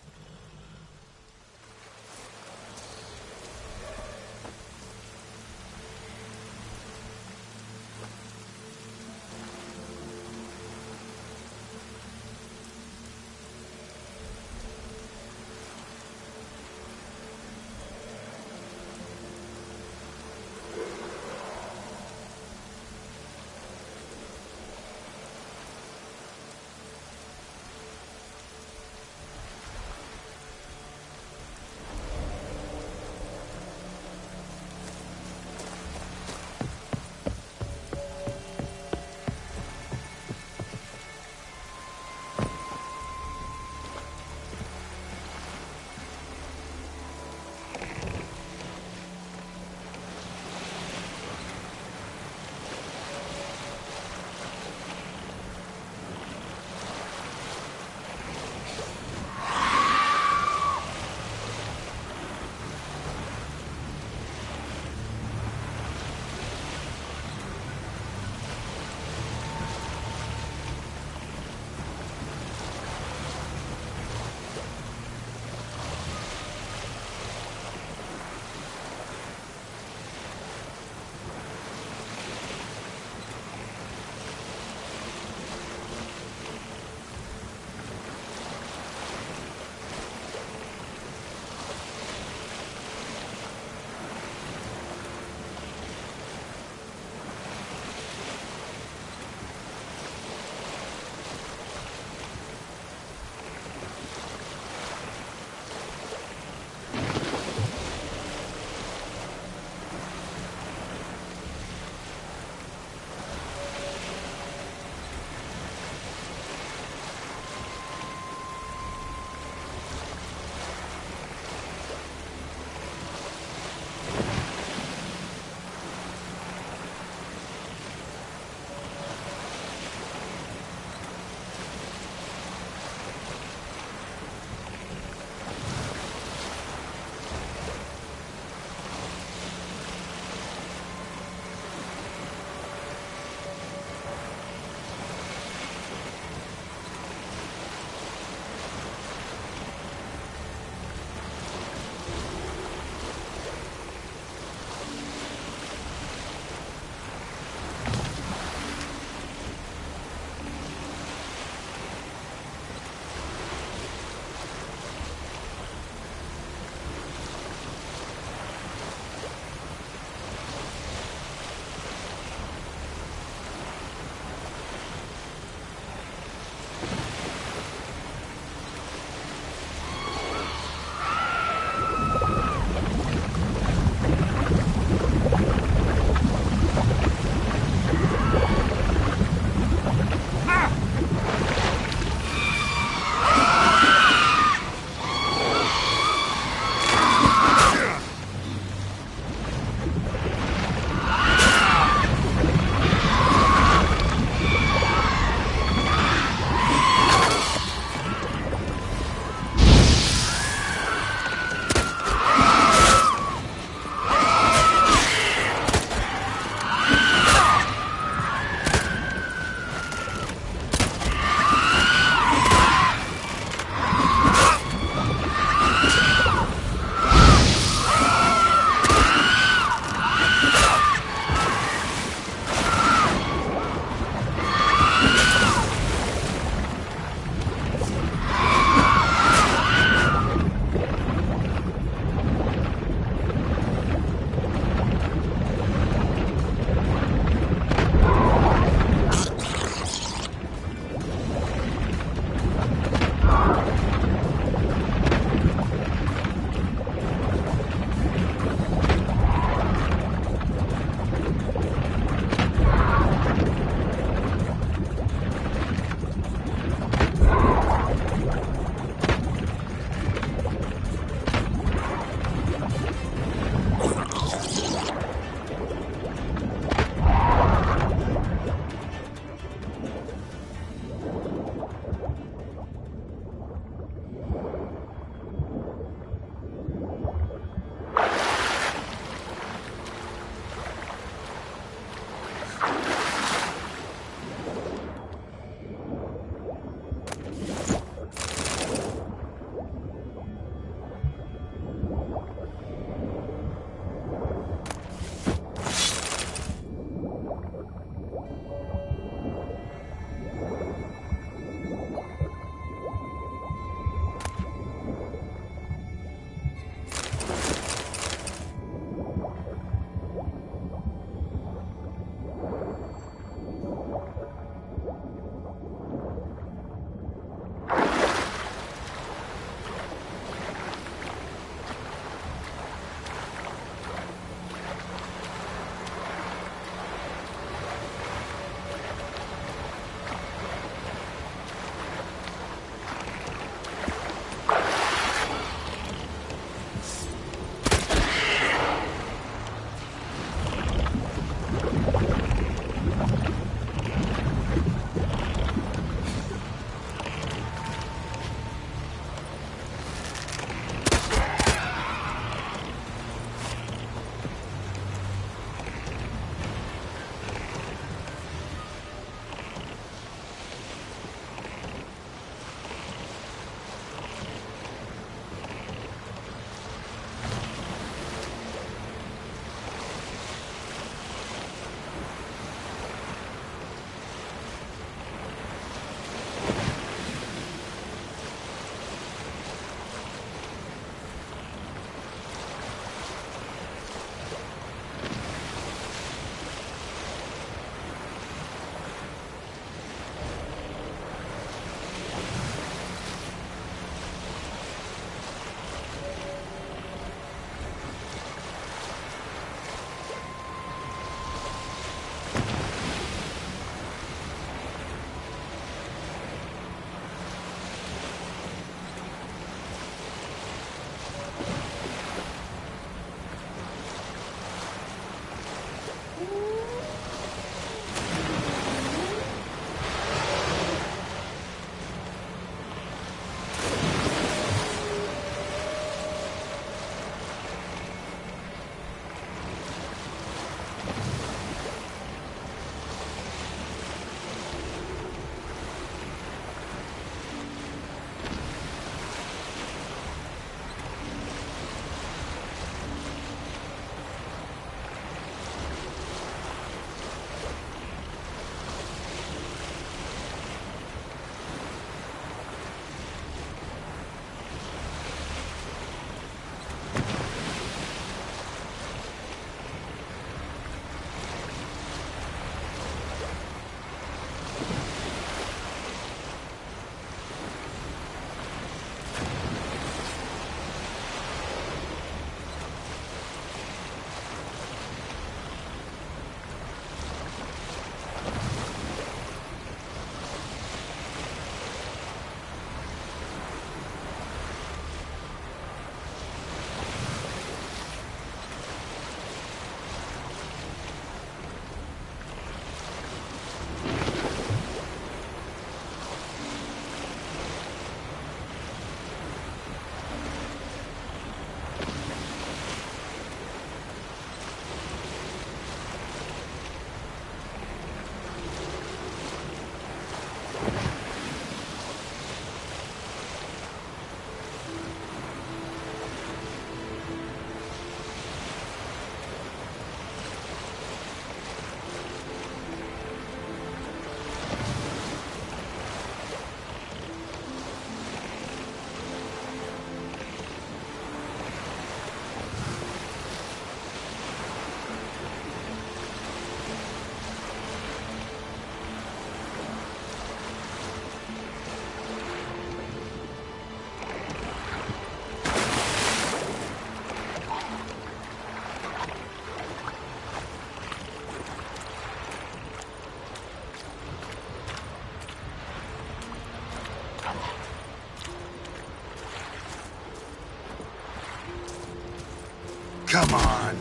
Come on.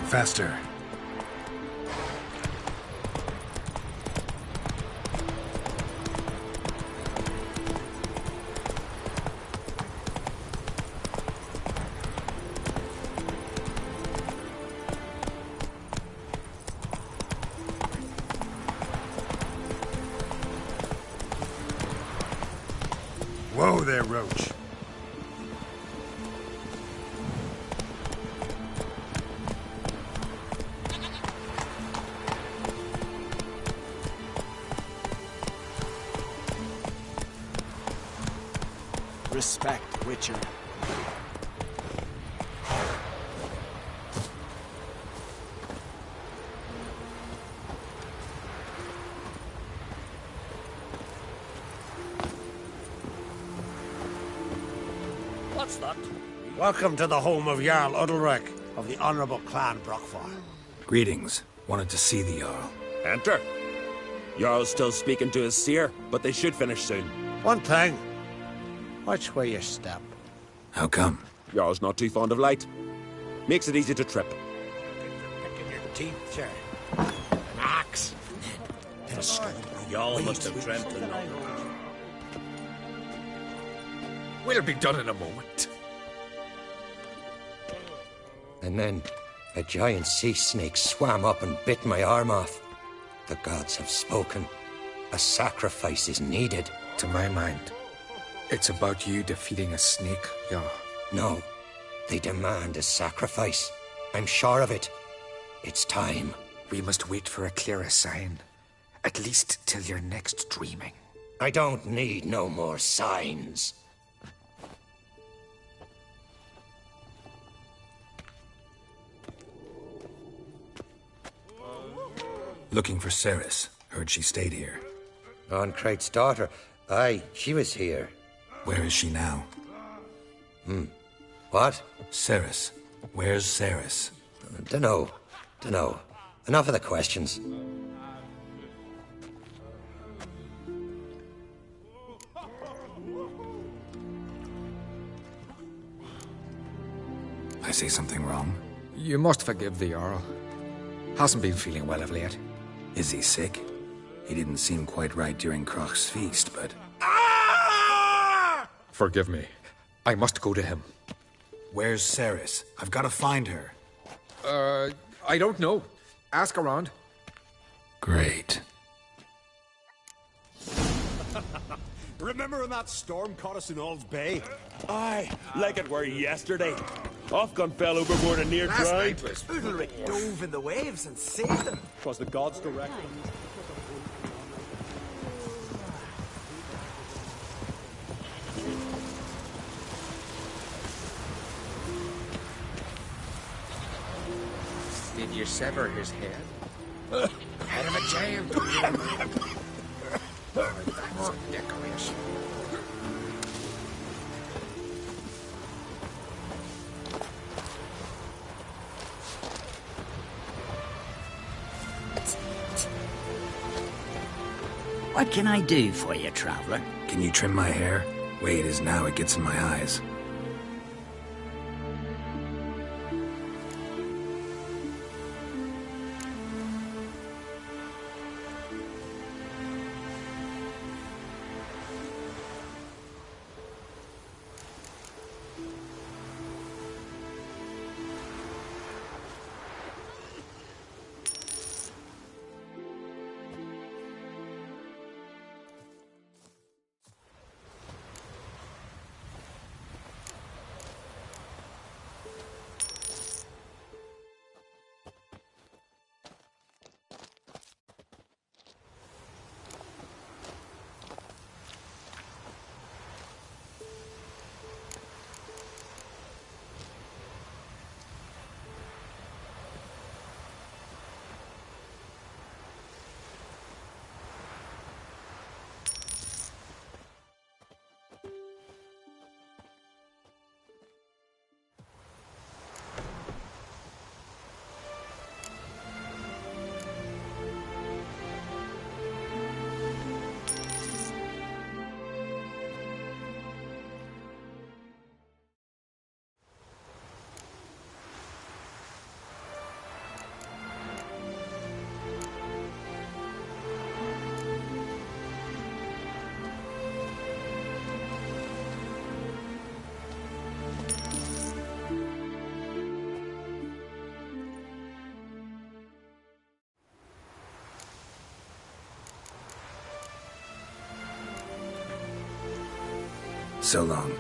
Faster. Whoa there, Roach. Respect, Witcher. What's that? Welcome to the home of Jarl Udalric of the Honourable Clan Brockfar. Greetings. Wanted to see the Jarl. Enter. Jarl's still speaking to his seer, but they should finish soon. One thing. Watch where you step. How come? Jarl's not too fond of light. Makes it easy to trip. Picking your teeth, sir. An axe. And a skull. Y'all must have dreamt of nothing. We'll be done in a moment. And then a giant sea snake swam up and bit my arm off. The gods have spoken. A sacrifice is needed. To my mind, it's about you defeating a snake, Jarl. No, they demand a sacrifice. I'm sure of it. It's time. We must wait for a clearer sign. At least till your next dreaming. I don't need no more signs. Looking for Cerys. Heard she stayed here. Oncrate's daughter. Aye, she was here. Where is she now? What? Cerys. Where's Cerys? Dunno. Enough of the questions. I say something wrong? You must forgive the Jarl. Hasn't been feeling well of late. Is he sick? He didn't seem quite right during Kroch's feast, but... Forgive me. I must go to him. Where's Cerys? I've got to find her. I don't know. Ask around. Great. Remember when that storm caught us in Ald's Bay? Aye, like it were yesterday. Ofcom fell overboard and near drowned. Udalric dove in the waves and saved them. 'Twas the gods directed. Did you sever his head? Head of a giant. That's a decoration. What can I do for you, traveler? Can you trim my hair? Way it is now, it gets in my eyes. So long.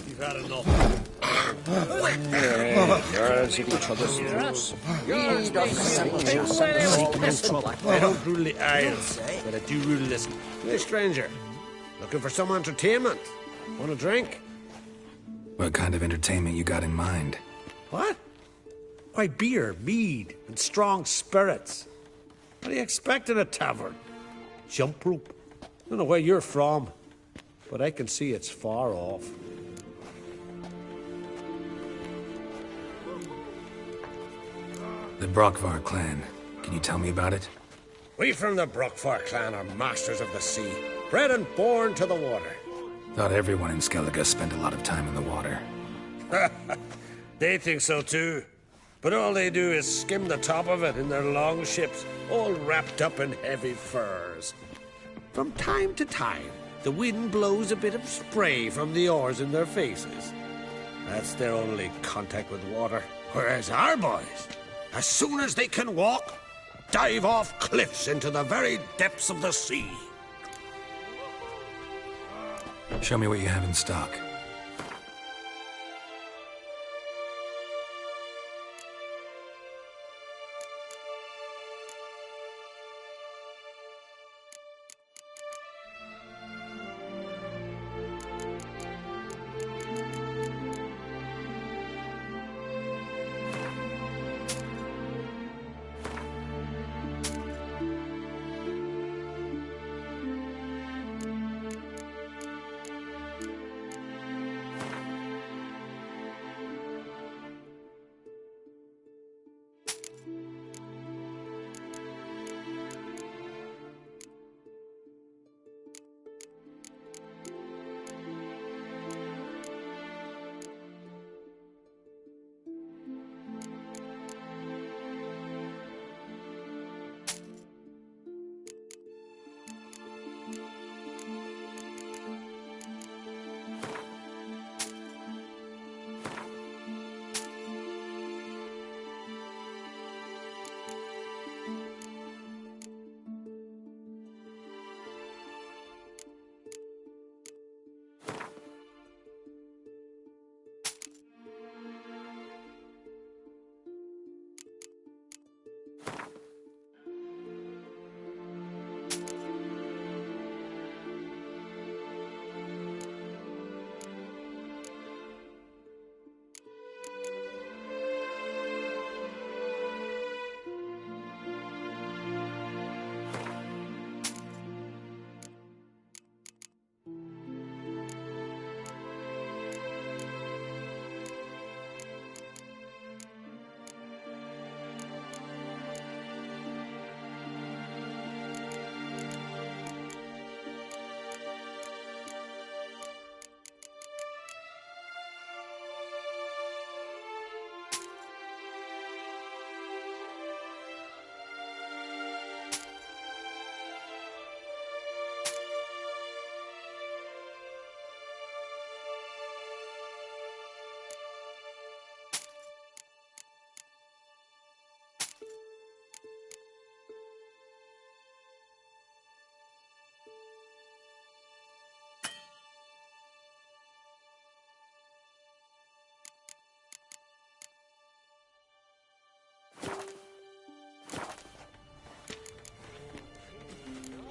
You've had enough. Girls, you can trouble us. I don't rule the Isles, but I do rule this. Hey, stranger. Looking for some entertainment? Want a drink? What kind of entertainment you got in mind? What? Why, beer, mead, and strong spirits. What do you expect in a tavern? Jump rope. I don't know where you're from, but I can see it's far off. The Brockvar clan. Can you tell me about it? We from the Brockvar clan are masters of the sea, bred and born to the water. Thought everyone in Skellige spent a lot of time in the water. They think so too. But all they do is skim the top of it in their long ships, all wrapped up in heavy furs. From time to time, the wind blows a bit of spray from the oars in their faces. That's their only contact with water. Whereas our boys, as soon as they can walk, dive off cliffs into the very depths of the sea. Show me what you have in stock.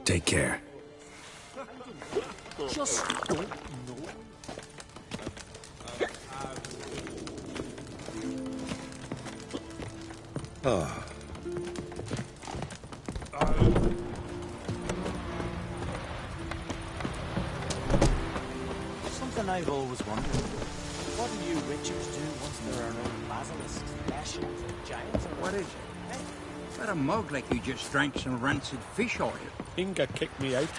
Take care. Just don't know. Oh. Something I've always wondered. What do you witchers do once there are no basilisks, bastions, or giants? Or what is it? Got a mug like you just drank some rancid fish oil. Inga kicked me out.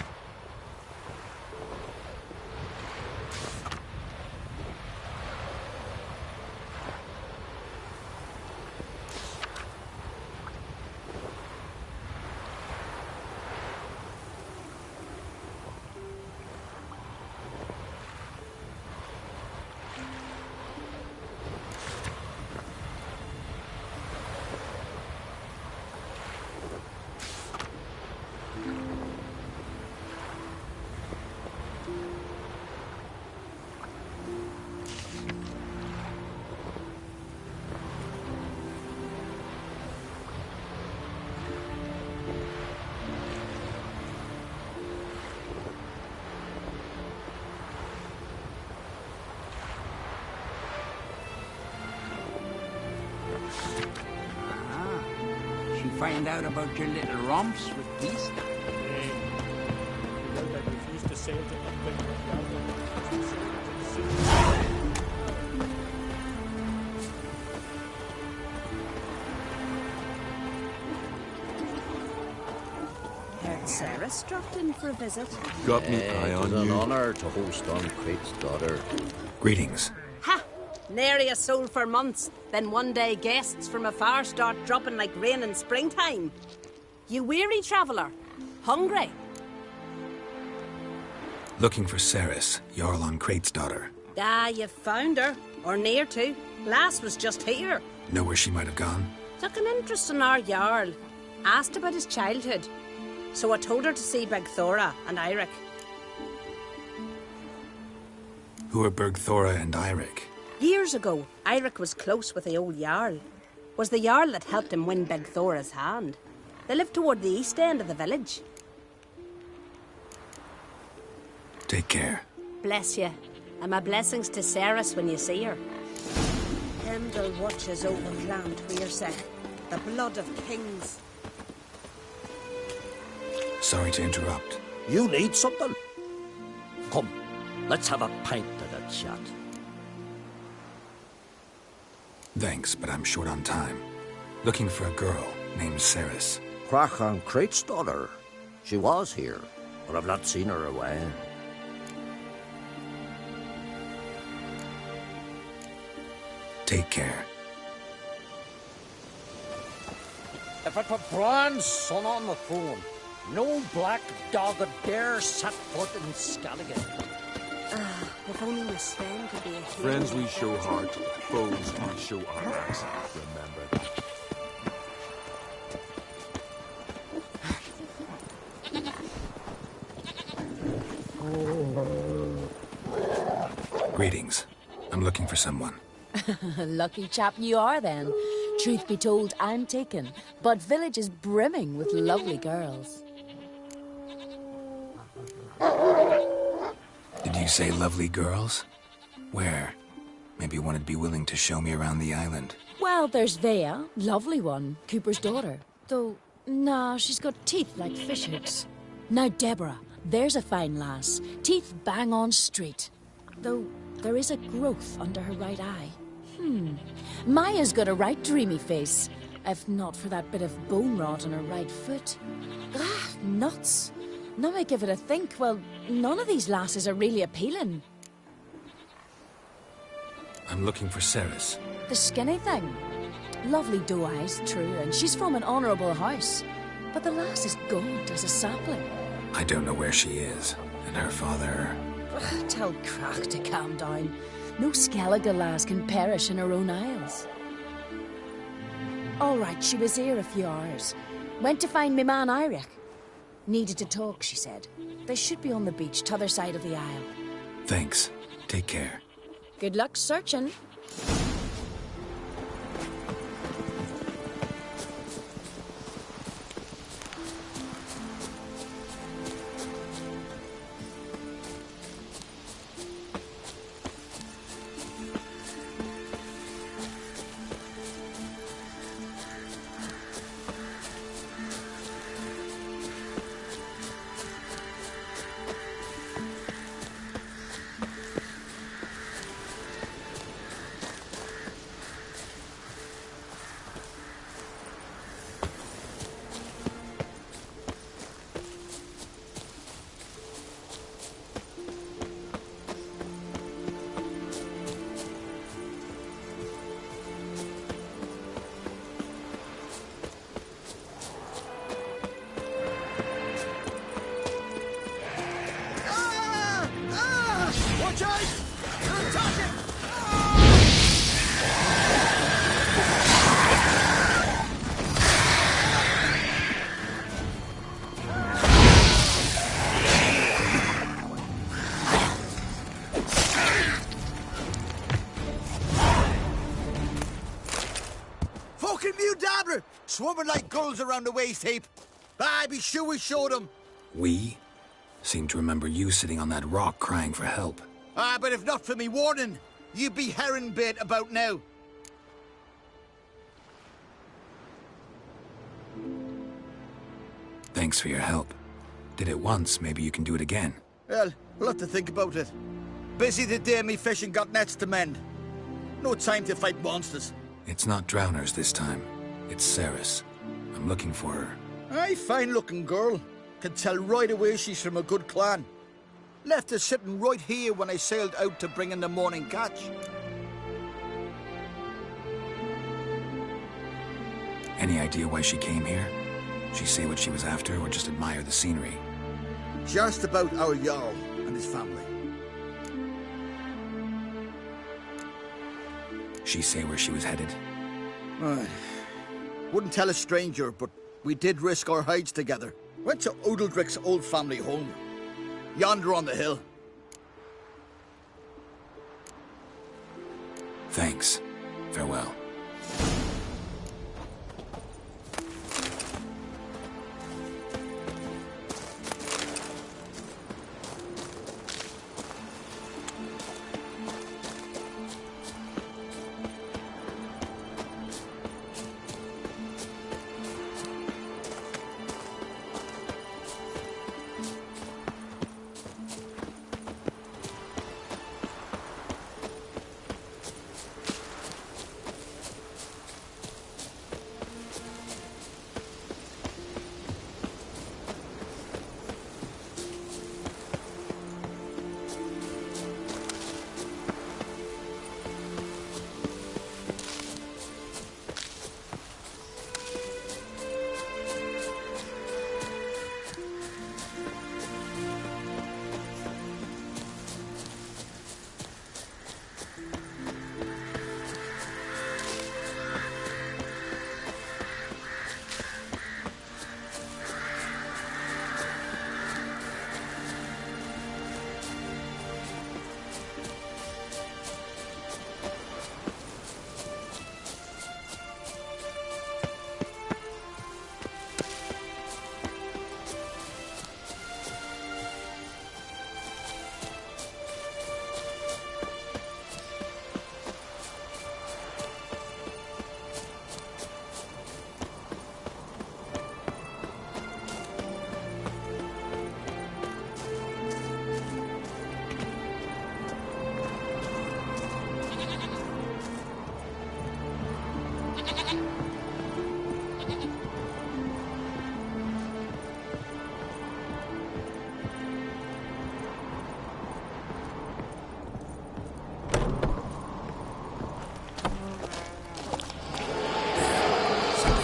Find out about your little romps with these? I refused to sail to Heard Sarah dropped in for a visit. Got me eye on an you. honour to host on Crate's daughter. Greetings. Ha! Nary a soul for months. Then one day guests from afar start dropping like rain in springtime. You weary traveller? Hungry? Looking for Ceres, Jarl on Crate's daughter. Ah, you found her. Or near to. Lass was just here. Know where she might have gone? Took an interest in our Jarl. Asked about his childhood. So I told her to see Bergthora and Eirik. Who are Bergthora and Eirik? Years ago, Eirik was close with the old Jarl. Was the Jarl that helped him win Bergthora's hand. They lived toward the east end of the village. Take care. Bless you. And my blessings to Ceres when you see her. Heimdall watches over Clan Tweersek, the blood of kings. Sorry to interrupt. You need something? Come, let's have a pint and a chat. Thanks, but I'm short on time. Looking for a girl named Ceres. Crachan Crate's daughter. She was here, but I've not seen her away. Take care. If it were Bran's son on the throne, no black dog would dare set foot in Skellige. If only Miss Sven could be a hero. Friends we show heart, foes we show our axe. Remember that. Greetings. I'm looking for someone. Lucky chap you are, then. Truth be told, I'm taken, but village is brimming with lovely girls. Did you say lovely girls? Where? Maybe one would be willing to show me around the island. Well, there's Vea, lovely one, Cooper's daughter. Though, nah, she's got teeth like fish hooks. Now, Deborah, there's a fine lass. Teeth bang on straight. Though, there is a growth under her right eye. Maya's got a right dreamy face, if not for that bit of bone rot on her right foot. Ah, nuts. Now I give it a think, well, none of these lasses are really appealing. I'm looking for Ceres. The skinny thing. Lovely doe eyes, true, and she's from an honourable house. But the lass is gaunt as a sapling. I don't know where she is, and her father... Tell Crack to calm down. No Skellige lass can perish in her own isles. All right, she was here a few hours. Went to find me man Eirik. Needed to talk, she said. They should be on the beach, t'other side of the isle. Thanks. Take care. Good luck searching. Chase! They're attacking! Fucking Mudabra! Swarming like gulls around the waist heap. I be sure we showed them. We? Seem to remember you sitting on that rock crying for help. But if not for me warning, you'd be herring bait about now. Thanks for your help. Did it once, maybe you can do it again. Well, we'll have to think about it. Busy the day me fishing got nets to mend. No time to fight monsters. It's not drowners this time. It's Ceres. I'm looking for her. Aye, fine-looking girl. Can tell right away she's from a good clan. Left her sitting right here when I sailed out to bring in the morning catch. Any idea why she came here? She say what she was after, or just admire the scenery? Just about our Jarl and his family. She say where she was headed? Wouldn't tell a stranger, but we did risk our hides together. Went to Udaldric's old family home. Yonder on the hill. Thanks. Farewell.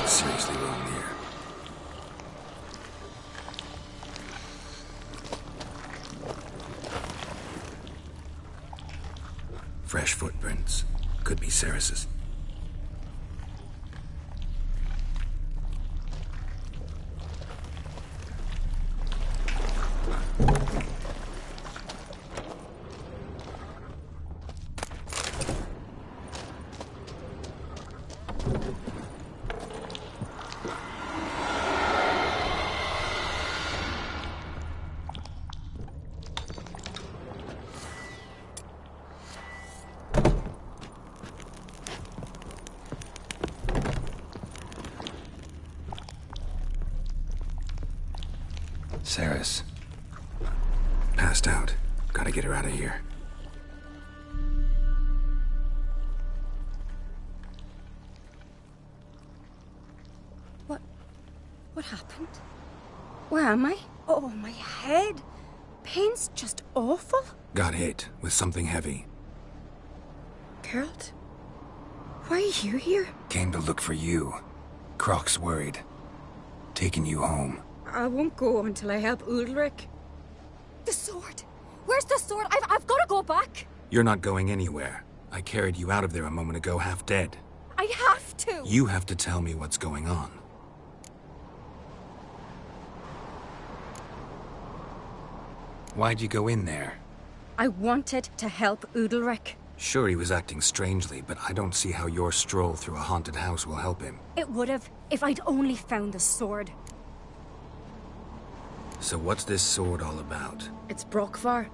Seriously wrong here. Fresh footprints. Could be Ceres's. Ceres. Passed out. Gotta get her out of here. What happened? Where am I? Oh, my head. Pain's just awful. Got hit with something heavy. Geralt? Why are you here? Came to look for you. Croc's worried. Taking you home. I won't go until I help Udalric. The sword! Where's the sword? I've got to go back. You're not going anywhere. I carried you out of there a moment ago, half dead. I have to. You have to tell me what's going on. Why'd you go in there? I wanted to help Udalric. Sure, he was acting strangely, but I don't see how your stroll through a haunted house will help him. It would have, if I'd only found the sword. So what's this sword all about? It's Brokvar,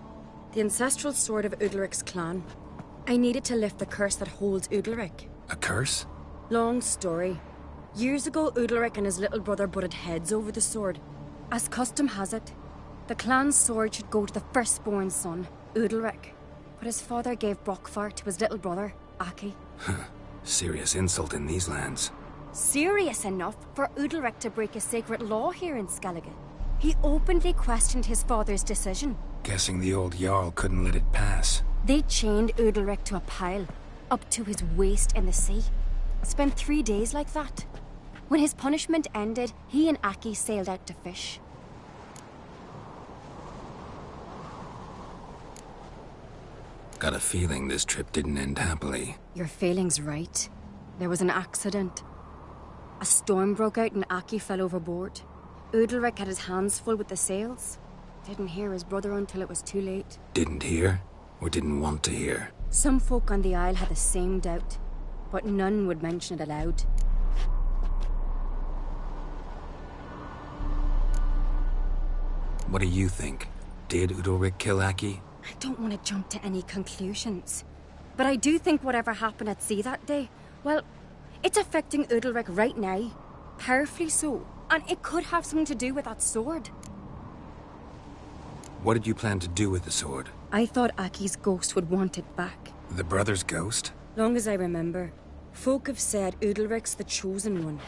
the ancestral sword of Udalric's clan. I needed to lift the curse that holds Udalric. A curse? Long story. Years ago, Udalric and his little brother butted heads over the sword. As custom has it, the clan's sword should go to the firstborn son, Udalric. But his father gave Brokvar to his little brother, Aki. Serious insult in these lands. Serious enough for Udalric to break a sacred law here in Skellige. He openly questioned his father's decision. Guessing the old Jarl couldn't let it pass. They chained Udalric to a pile, up to his waist in the sea. Spent 3 days like that. When his punishment ended, he and Aki sailed out to fish. Got a feeling this trip didn't end happily. Your feeling's right. There was an accident. A storm broke out and Aki fell overboard. Udalric had his hands full with the sails. Didn't hear his brother until it was too late. Didn't hear? Or didn't want to hear? Some folk on the Isle had the same doubt, but none would mention it aloud. What do you think? Did Udalric kill Aki? I don't want to jump to any conclusions. But I do think whatever happened at sea that day, well, it's affecting Udalric right now. Powerfully so. And it could have something to do with that sword. What did you plan to do with the sword? I thought Aki's ghost would want it back. The brother's ghost? Long as I remember, folk have said Udalric's the chosen one.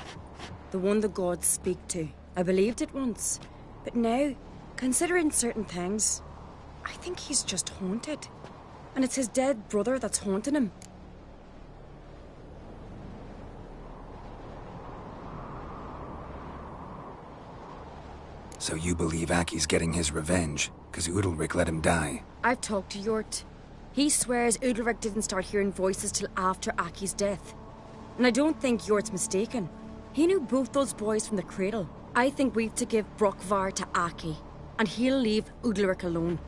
The one the gods speak to. I believed it once. But now, considering certain things, I think he's just haunted. And it's his dead brother that's haunting him. So you believe Aki's getting his revenge, because Udalric let him die? I've talked to Yort. He swears Udalric didn't start hearing voices till after Aki's death. And I don't think Yort's mistaken. He knew both those boys from the cradle. I think we've to give Brokvar to Aki, and he'll leave Udalric alone.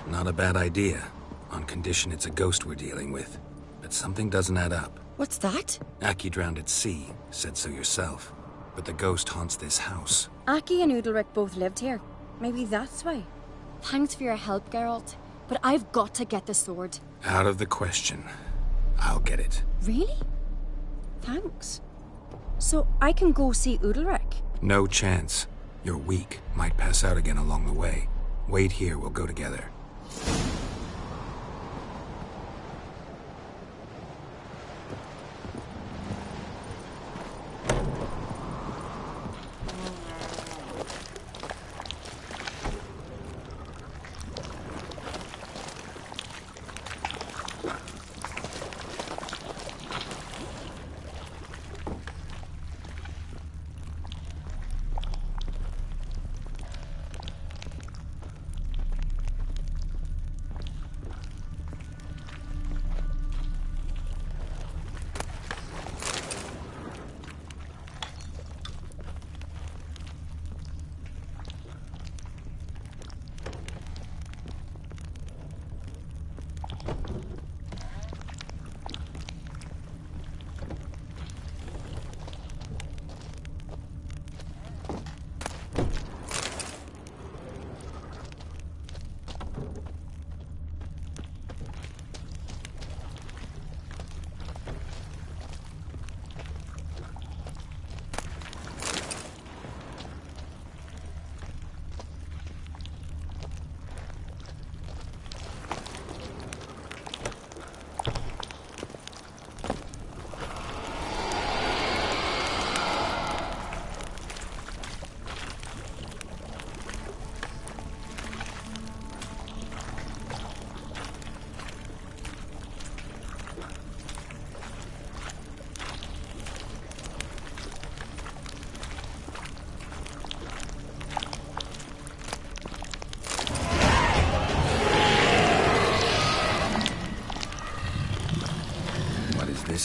Not a bad idea, on condition it's a ghost we're dealing with. But something doesn't add up. What's that? Aki drowned at sea, said so yourself. But the ghost haunts this house. Aki and Udalric both lived here. Maybe that's why. Thanks for your help, Geralt. But I've got to get the sword. Out of the question. I'll get it. Really? Thanks. So I can go see Udalric? No chance. You're weak. Might pass out again along the way. Wait here, we'll go together.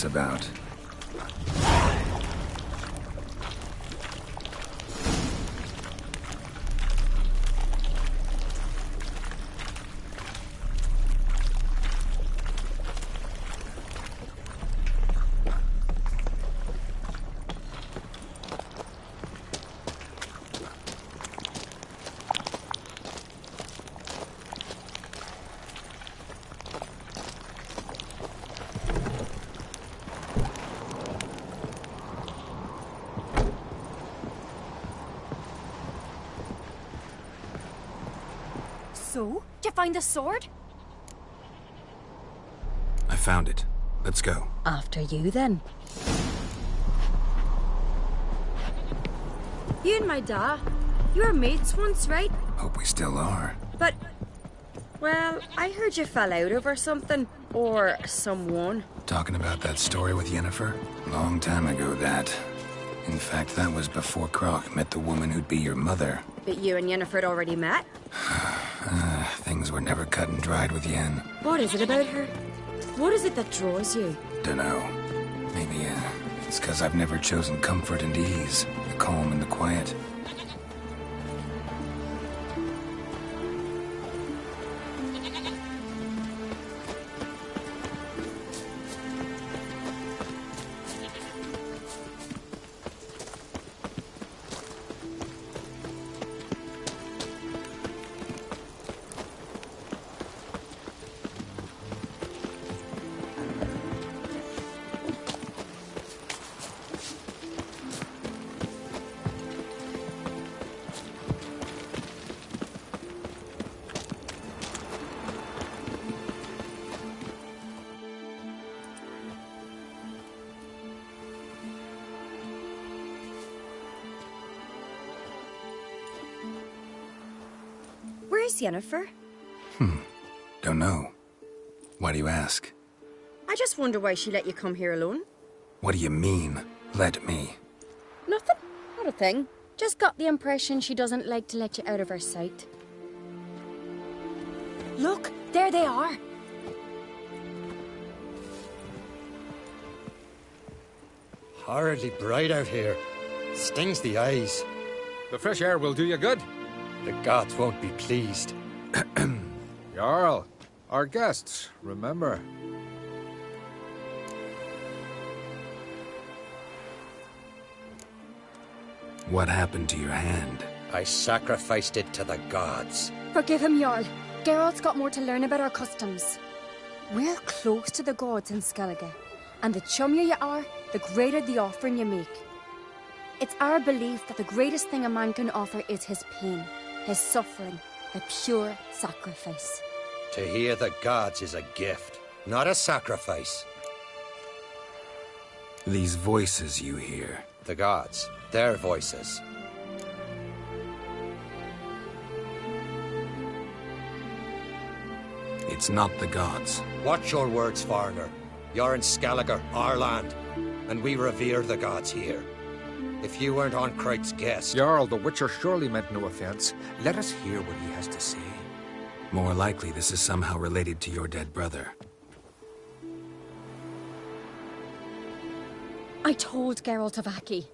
this about? So? Did you find the sword? I found it. Let's go. After you, then. You and my da, you were mates once, right? Hope we still are. But, well, I heard you fell out over something. Or someone. Talking about that story with Yennefer? Long time ago, that. In fact, that was before Croc met the woman who'd be your mother. But you and Yennefer had already met? Things were never cut and dried with Yen. What is it about her? What is it that draws you? Dunno. Maybe, it's because I've never chosen comfort and ease. The calm and the quiet. Where's Yennefer? Don't know. Why do you ask? I just wonder why she let you come here alone. What do you mean, let me? Nothing. Not a thing. Just got the impression she doesn't like to let you out of her sight. Look, there they are. Horridly bright out here. Stings the eyes. The fresh air will do you good. The gods won't be pleased. Jarl, our guests, remember. What happened to your hand? I sacrificed it to the gods. Forgive him, Jarl. Geralt's got more to learn about our customs. We're close to the gods in Skellige, and the chummier you are, the greater the offering you make. It's our belief that the greatest thing a man can offer is his pain, his suffering, the pure sacrifice. To hear the gods is a gift, not a sacrifice. These voices you hear. The gods, their voices. It's not the gods. Watch your words, foreigner. You're in Skellige, our land, and we revere the gods here. If you weren't on Kright's guest... Jarl, the Witcher surely meant no offense. Let us hear what he has to say. More likely this is somehow related to your dead brother. I told Geralt of Aki.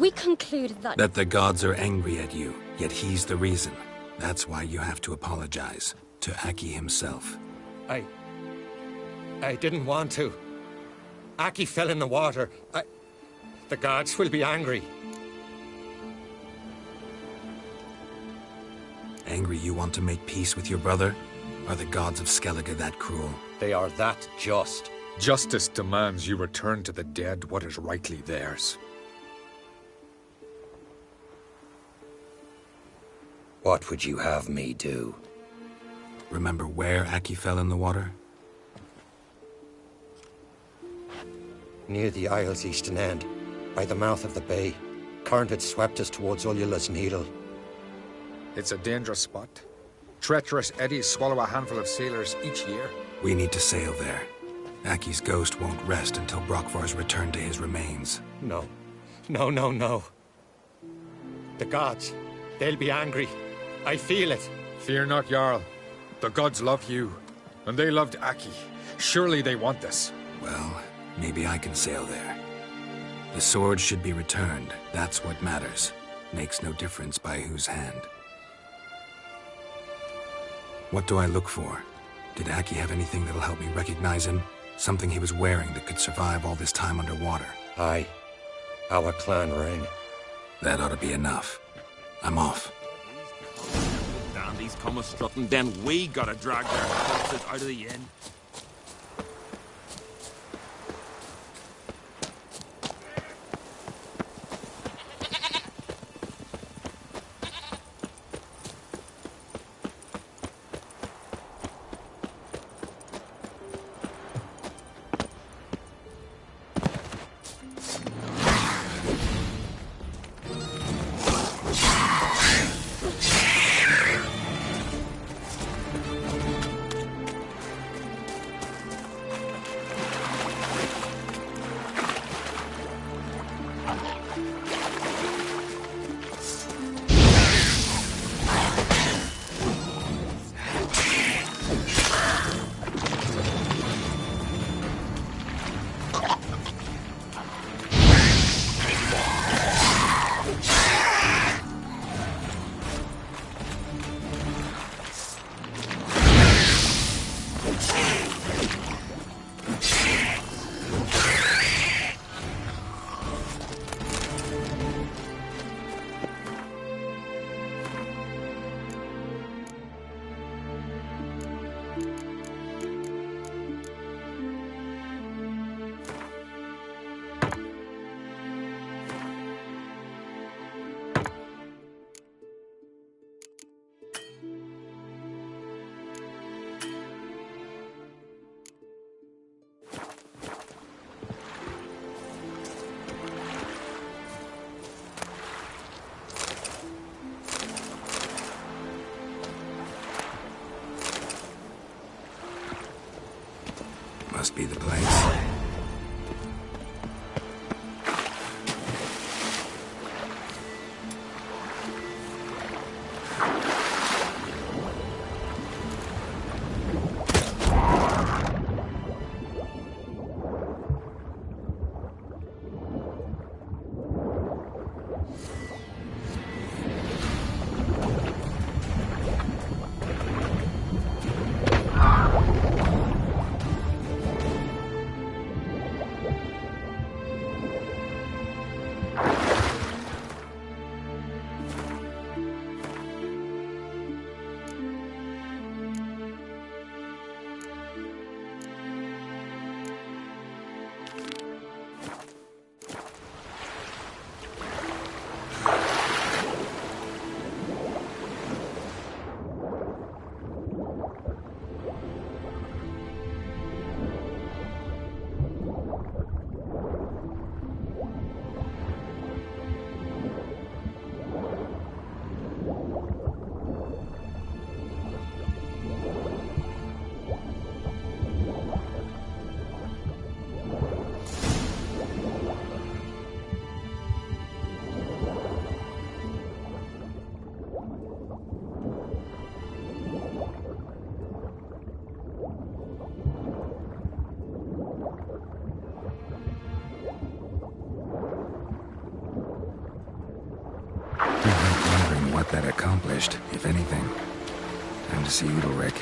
We concluded that... That the gods are angry at you, yet he's the reason. That's why you have to apologize. To Aki himself. I didn't want to. Aki fell in the water. The gods will be angry. Angry you want to make peace with your brother? Are the gods of Skellige that cruel? They are that just. Justice demands you return to the dead what is rightly theirs. What would you have me do? Remember where Aki fell in the water? Near the Isle's eastern end, by the mouth of the bay. Current had swept us towards Ullula's Needle. It's a dangerous spot. Treacherous eddies swallow a handful of sailors each year. We need to sail there. Aki's ghost won't rest until Brokvar's returned to his remains. No. No. The gods, they'll be angry. I feel it. Fear not, Jarl. The gods love you, and they loved Aki. Surely they want this. Well, Maybe I can sail there. The sword should be returned. That's what matters. Makes no difference by whose hand. What do I look for? Did Aki have anything that'll help me recognize him? Something he was wearing that could survive all this time underwater? Aye. Our clan ring. That ought to be enough. I'm off. Dandies come a-strutting, then we gotta drag their corpses out of the inn. Must be the place. What that accomplished, if anything. Time to see Udalryk.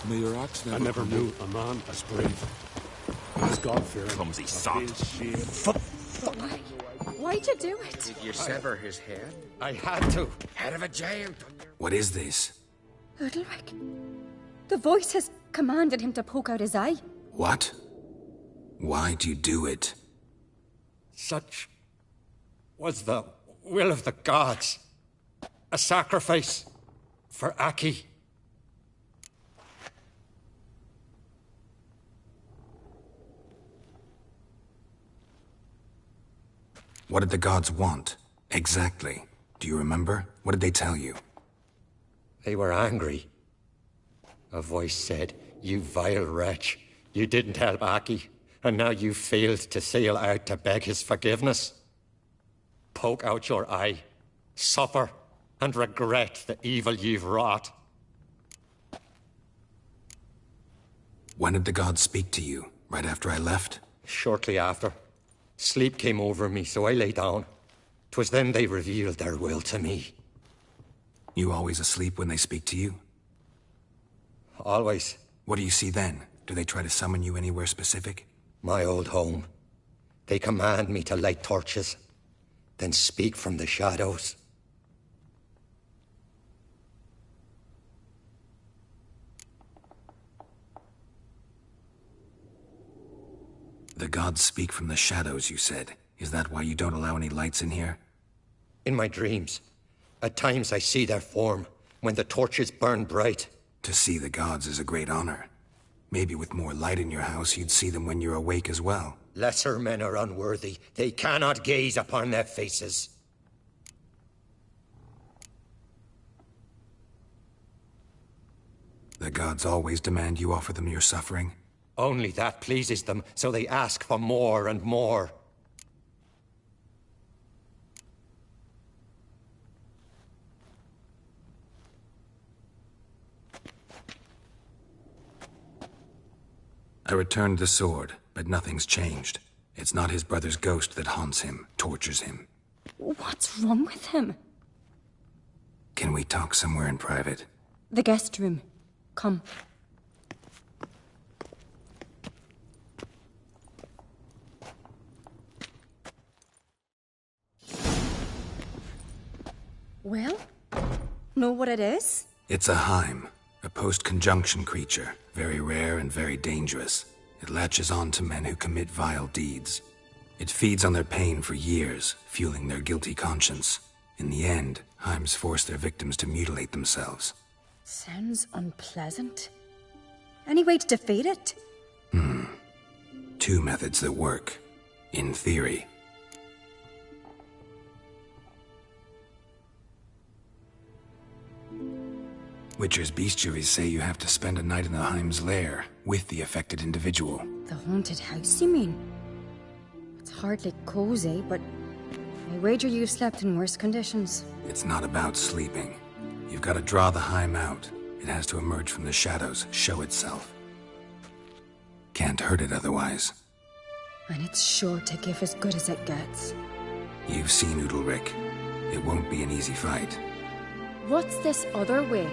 May your axe never I never knew a man as brave. As God-fearing. Clumsy sot. Why'd you do it? Did you sever his head? I had to. Head of a giant. What is this? Udalric. The voice has commanded him to poke out his eye. What? Why do you do it? Such was the will of the gods. A sacrifice for Aki. What did the gods want? Exactly. Do you remember? What did they tell you? They were angry. A voice said, "You vile wretch. You didn't help Aki, and now you failed to sail out to beg his forgiveness. Poke out your eye, suffer, and regret the evil you've wrought." When did the gods speak to you? Right after I left? Shortly after. Sleep came over me, so I lay down. 'Twas then they revealed their will to me. You always asleep when they speak to you? Always. What do you see then? Do they try to summon you anywhere specific? My old home. They command me to light torches, then speak from the shadows. The gods speak from the shadows, you said. Is that why you don't allow any lights in here? In my dreams. At times I see their form, when the torches burn bright. To see the gods is a great honor. Maybe with more light in your house, you'd see them when you're awake as well. Lesser men are unworthy. They cannot gaze upon their faces. The gods always demand you offer them your suffering? Only that pleases them, so they ask for more and more. I returned the sword, but nothing's changed. It's not his brother's ghost that haunts him, tortures him. What's wrong with him? Can we talk somewhere in private? The guest room. Come. Well, know what it is? It's a Heim, a post-conjunction creature, very rare and very dangerous. It latches on to men who commit vile deeds. It feeds on their pain for years, fueling their guilty conscience. In the end, Heims force their victims to mutilate themselves. Sounds unpleasant. Any way to defeat it? Two methods that work. In theory. Witcher's bestiaries say you have to spend a night in the Heim's lair, with the affected individual. The haunted house, you mean? It's hardly cozy, but I wager you've slept in worse conditions. It's not about sleeping. You've got to draw the Heim out. It has to emerge from the shadows, show itself. Can't hurt it otherwise. And it's sure to give as good as it gets. You've seen Udalric. It won't be an easy fight. What's this other way?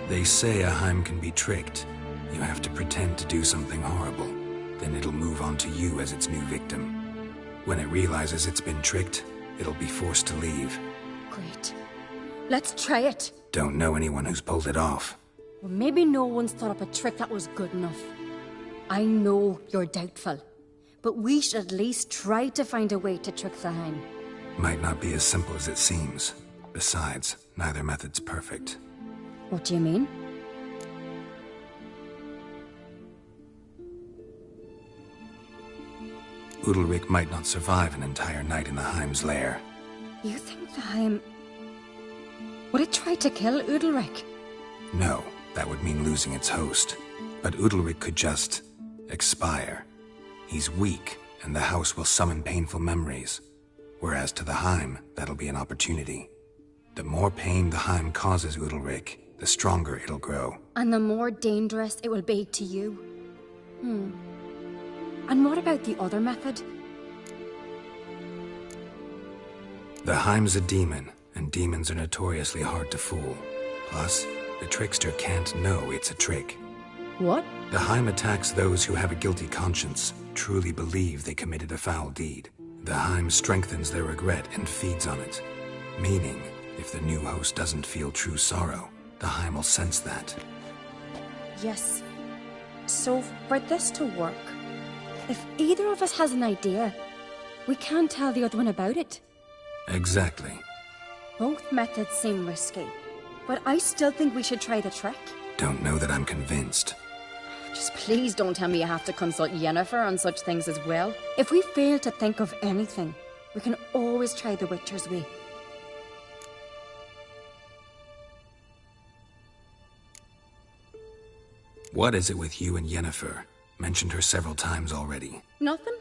They say a Heim can be tricked. You have to pretend to do something horrible. Then it'll move on to you as its new victim. When it realizes it's been tricked, it'll be forced to leave. Great. Let's try it. Don't know anyone who's pulled it off. Well, maybe no one's thought up a trick that was good enough. I know you're doubtful, but we should at least try to find a way to trick the Heim. Might not be as simple as it seems. Besides, neither method's perfect. What do you mean? Udalric might not survive an entire night in the Heim's lair. You think the Heim... Would it try to kill Udalric? No, that would mean losing its host. But Udalric could just... expire. He's weak, and the house will summon painful memories. Whereas to the Heim, that'll be an opportunity. The more pain the Heim causes Udalric, the stronger it'll grow. And the more dangerous it will be to you. And what about the other method? The Heim's a demon, and demons are notoriously hard to fool. Plus, the trickster can't know it's a trick. What? The Heim attacks those who have a guilty conscience, truly believe they committed a foul deed. The Heim strengthens their regret and feeds on it. Meaning, if the new host doesn't feel true sorrow, the Heim will sense that. Yes. So, for this to work, if either of us has an idea, we can't tell the other one about it. Exactly. Both methods seem risky, but I still think we should try the trick. Don't know that I'm convinced. Just please don't tell me you have to consult Yennefer on such things as well. If we fail to think of anything, we can always try the Witcher's way. What is it with you and Yennefer? Mentioned her several times already. Nothing.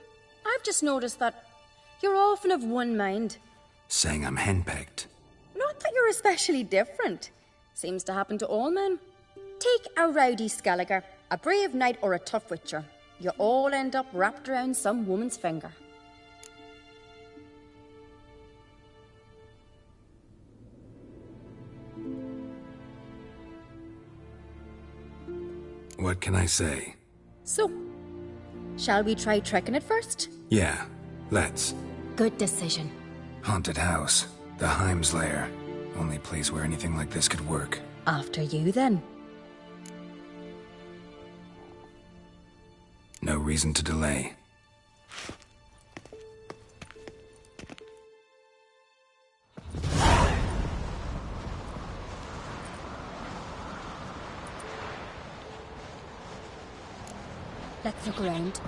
I've just noticed that you're often of one mind. Saying I'm henpecked. Not that you're especially different. Seems to happen to all men. Take a rowdy Skelliger, a brave knight or a tough witcher. You all end up wrapped around some woman's finger. What can I say? So, shall we try tricking it first? Yeah, let's. Good decision. Haunted house. The Heim's lair. Only place where anything like this could work. After you, then. No reason to delay. Let's look around.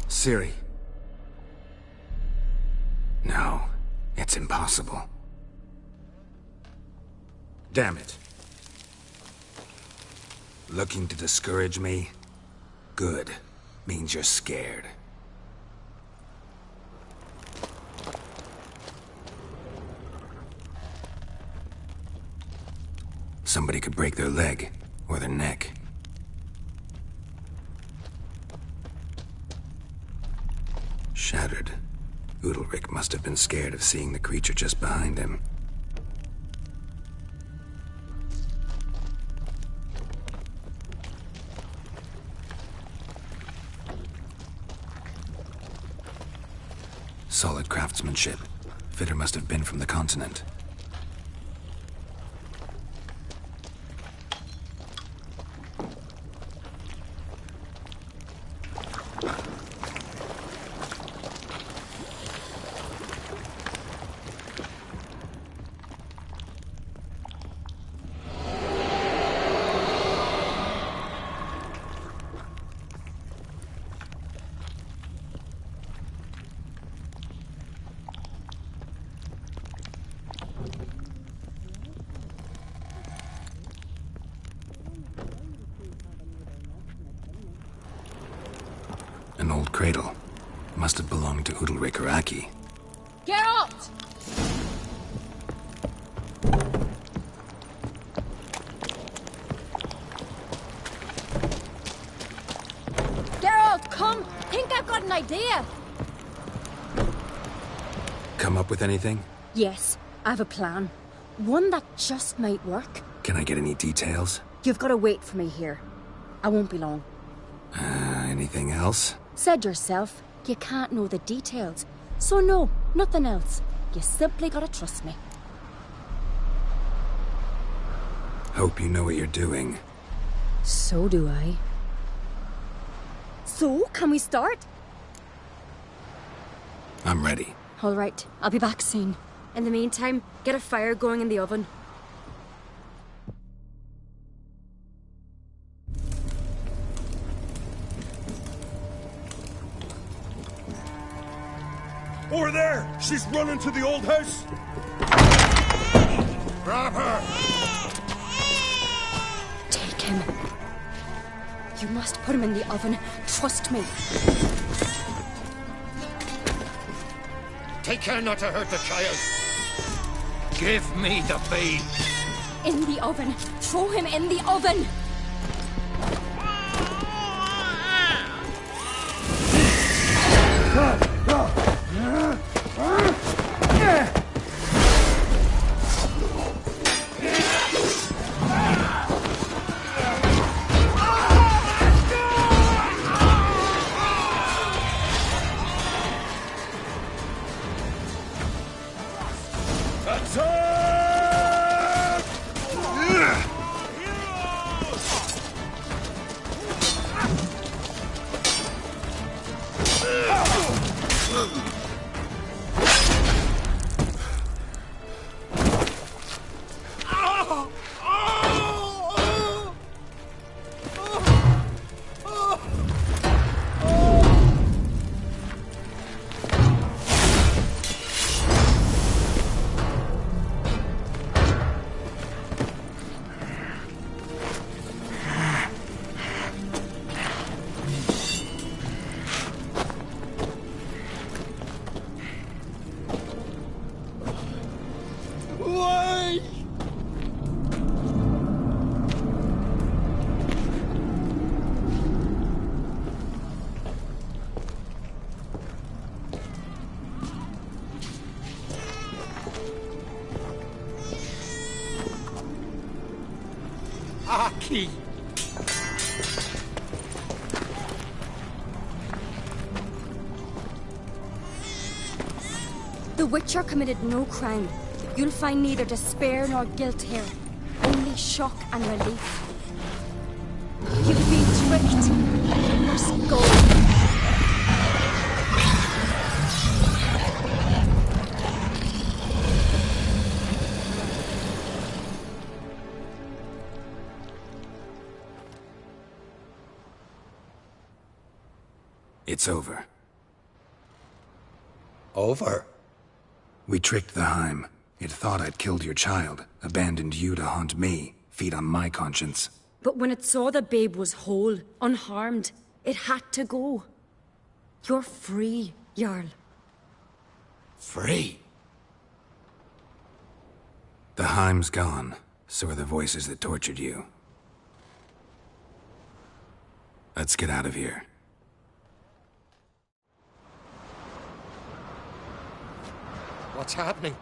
Ciri. No, it's impossible. Damn it. Looking to discourage me? Good. Means you're scared. Somebody could break their leg, or their neck. Shattered. Udalryk must have been scared of seeing the creature just behind him. Solid craftsmanship. Fitter must have been from the continent. An old cradle. Must have belonged to Udalryk or Aki. Geralt! Geralt, come! Think I've got an idea! Come up with anything? Yes, I have a plan. One that just might work. Can I get any details? You've got to wait for me here. I won't be long. Anything else? Said yourself, you can't know the details. So no, nothing else. You simply gotta trust me. Hope you know what you're doing. So do I. So, can we start? I'm ready. All right, I'll be back soon. In the meantime, get a fire going in the oven. Over there! She's running to the old house! Grab her! Take him. You must put him in the oven. Trust me. Take care not to hurt the child. Give me the babe. In the oven. Throw him in the oven. Aki! The Witcher committed no crime. You'll find neither despair nor guilt here. Only shock and relief. You've been tricked. You must go. It's over. Over? We tricked the Heim. It thought I'd killed your child, abandoned you to haunt me, feed on my conscience. But when it saw the babe was whole, unharmed, it had to go. You're free, Jarl. Free? The Heim's gone, so are the voices that tortured you. Let's get out of here. What's happening?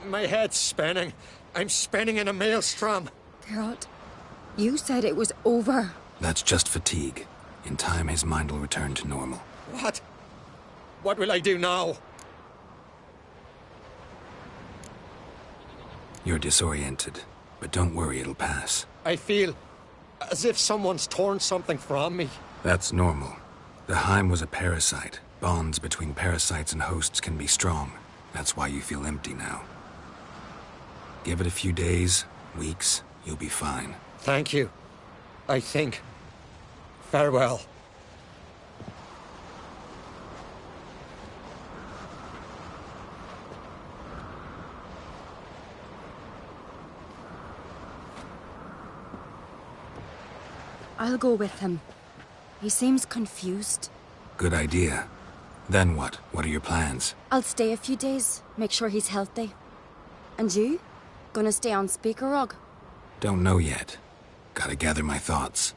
My head's spinning. I'm spinning in a maelstrom. Geralt, you said it was over. That's just fatigue. In time, his mind will return to normal. What? What will I do now? You're disoriented, but don't worry, it'll pass. I feel as if someone's torn something from me. That's normal. The Heim was a parasite. Bonds between parasites and hosts can be strong. That's why you feel empty now. Give it a few days, weeks, you'll be fine. Thank you. I think. Farewell. I'll go with him. He seems confused. Good idea. Then what? What are your plans? I'll stay a few days, make sure he's healthy. And you? Gonna stay on Speaker Rog? Don't know yet. Gotta gather my thoughts.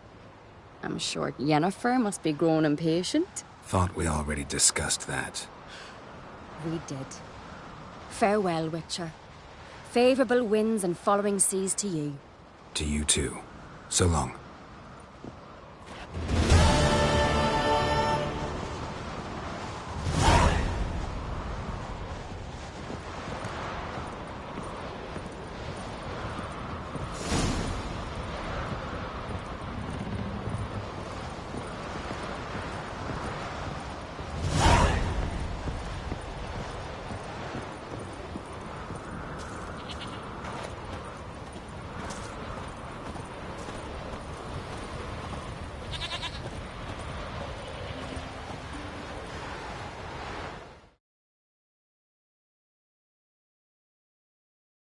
I'm sure Yennefer must be growing impatient. Thought we already discussed that. We did. Farewell, Witcher. Favourable winds and following seas to you. To you too. So long.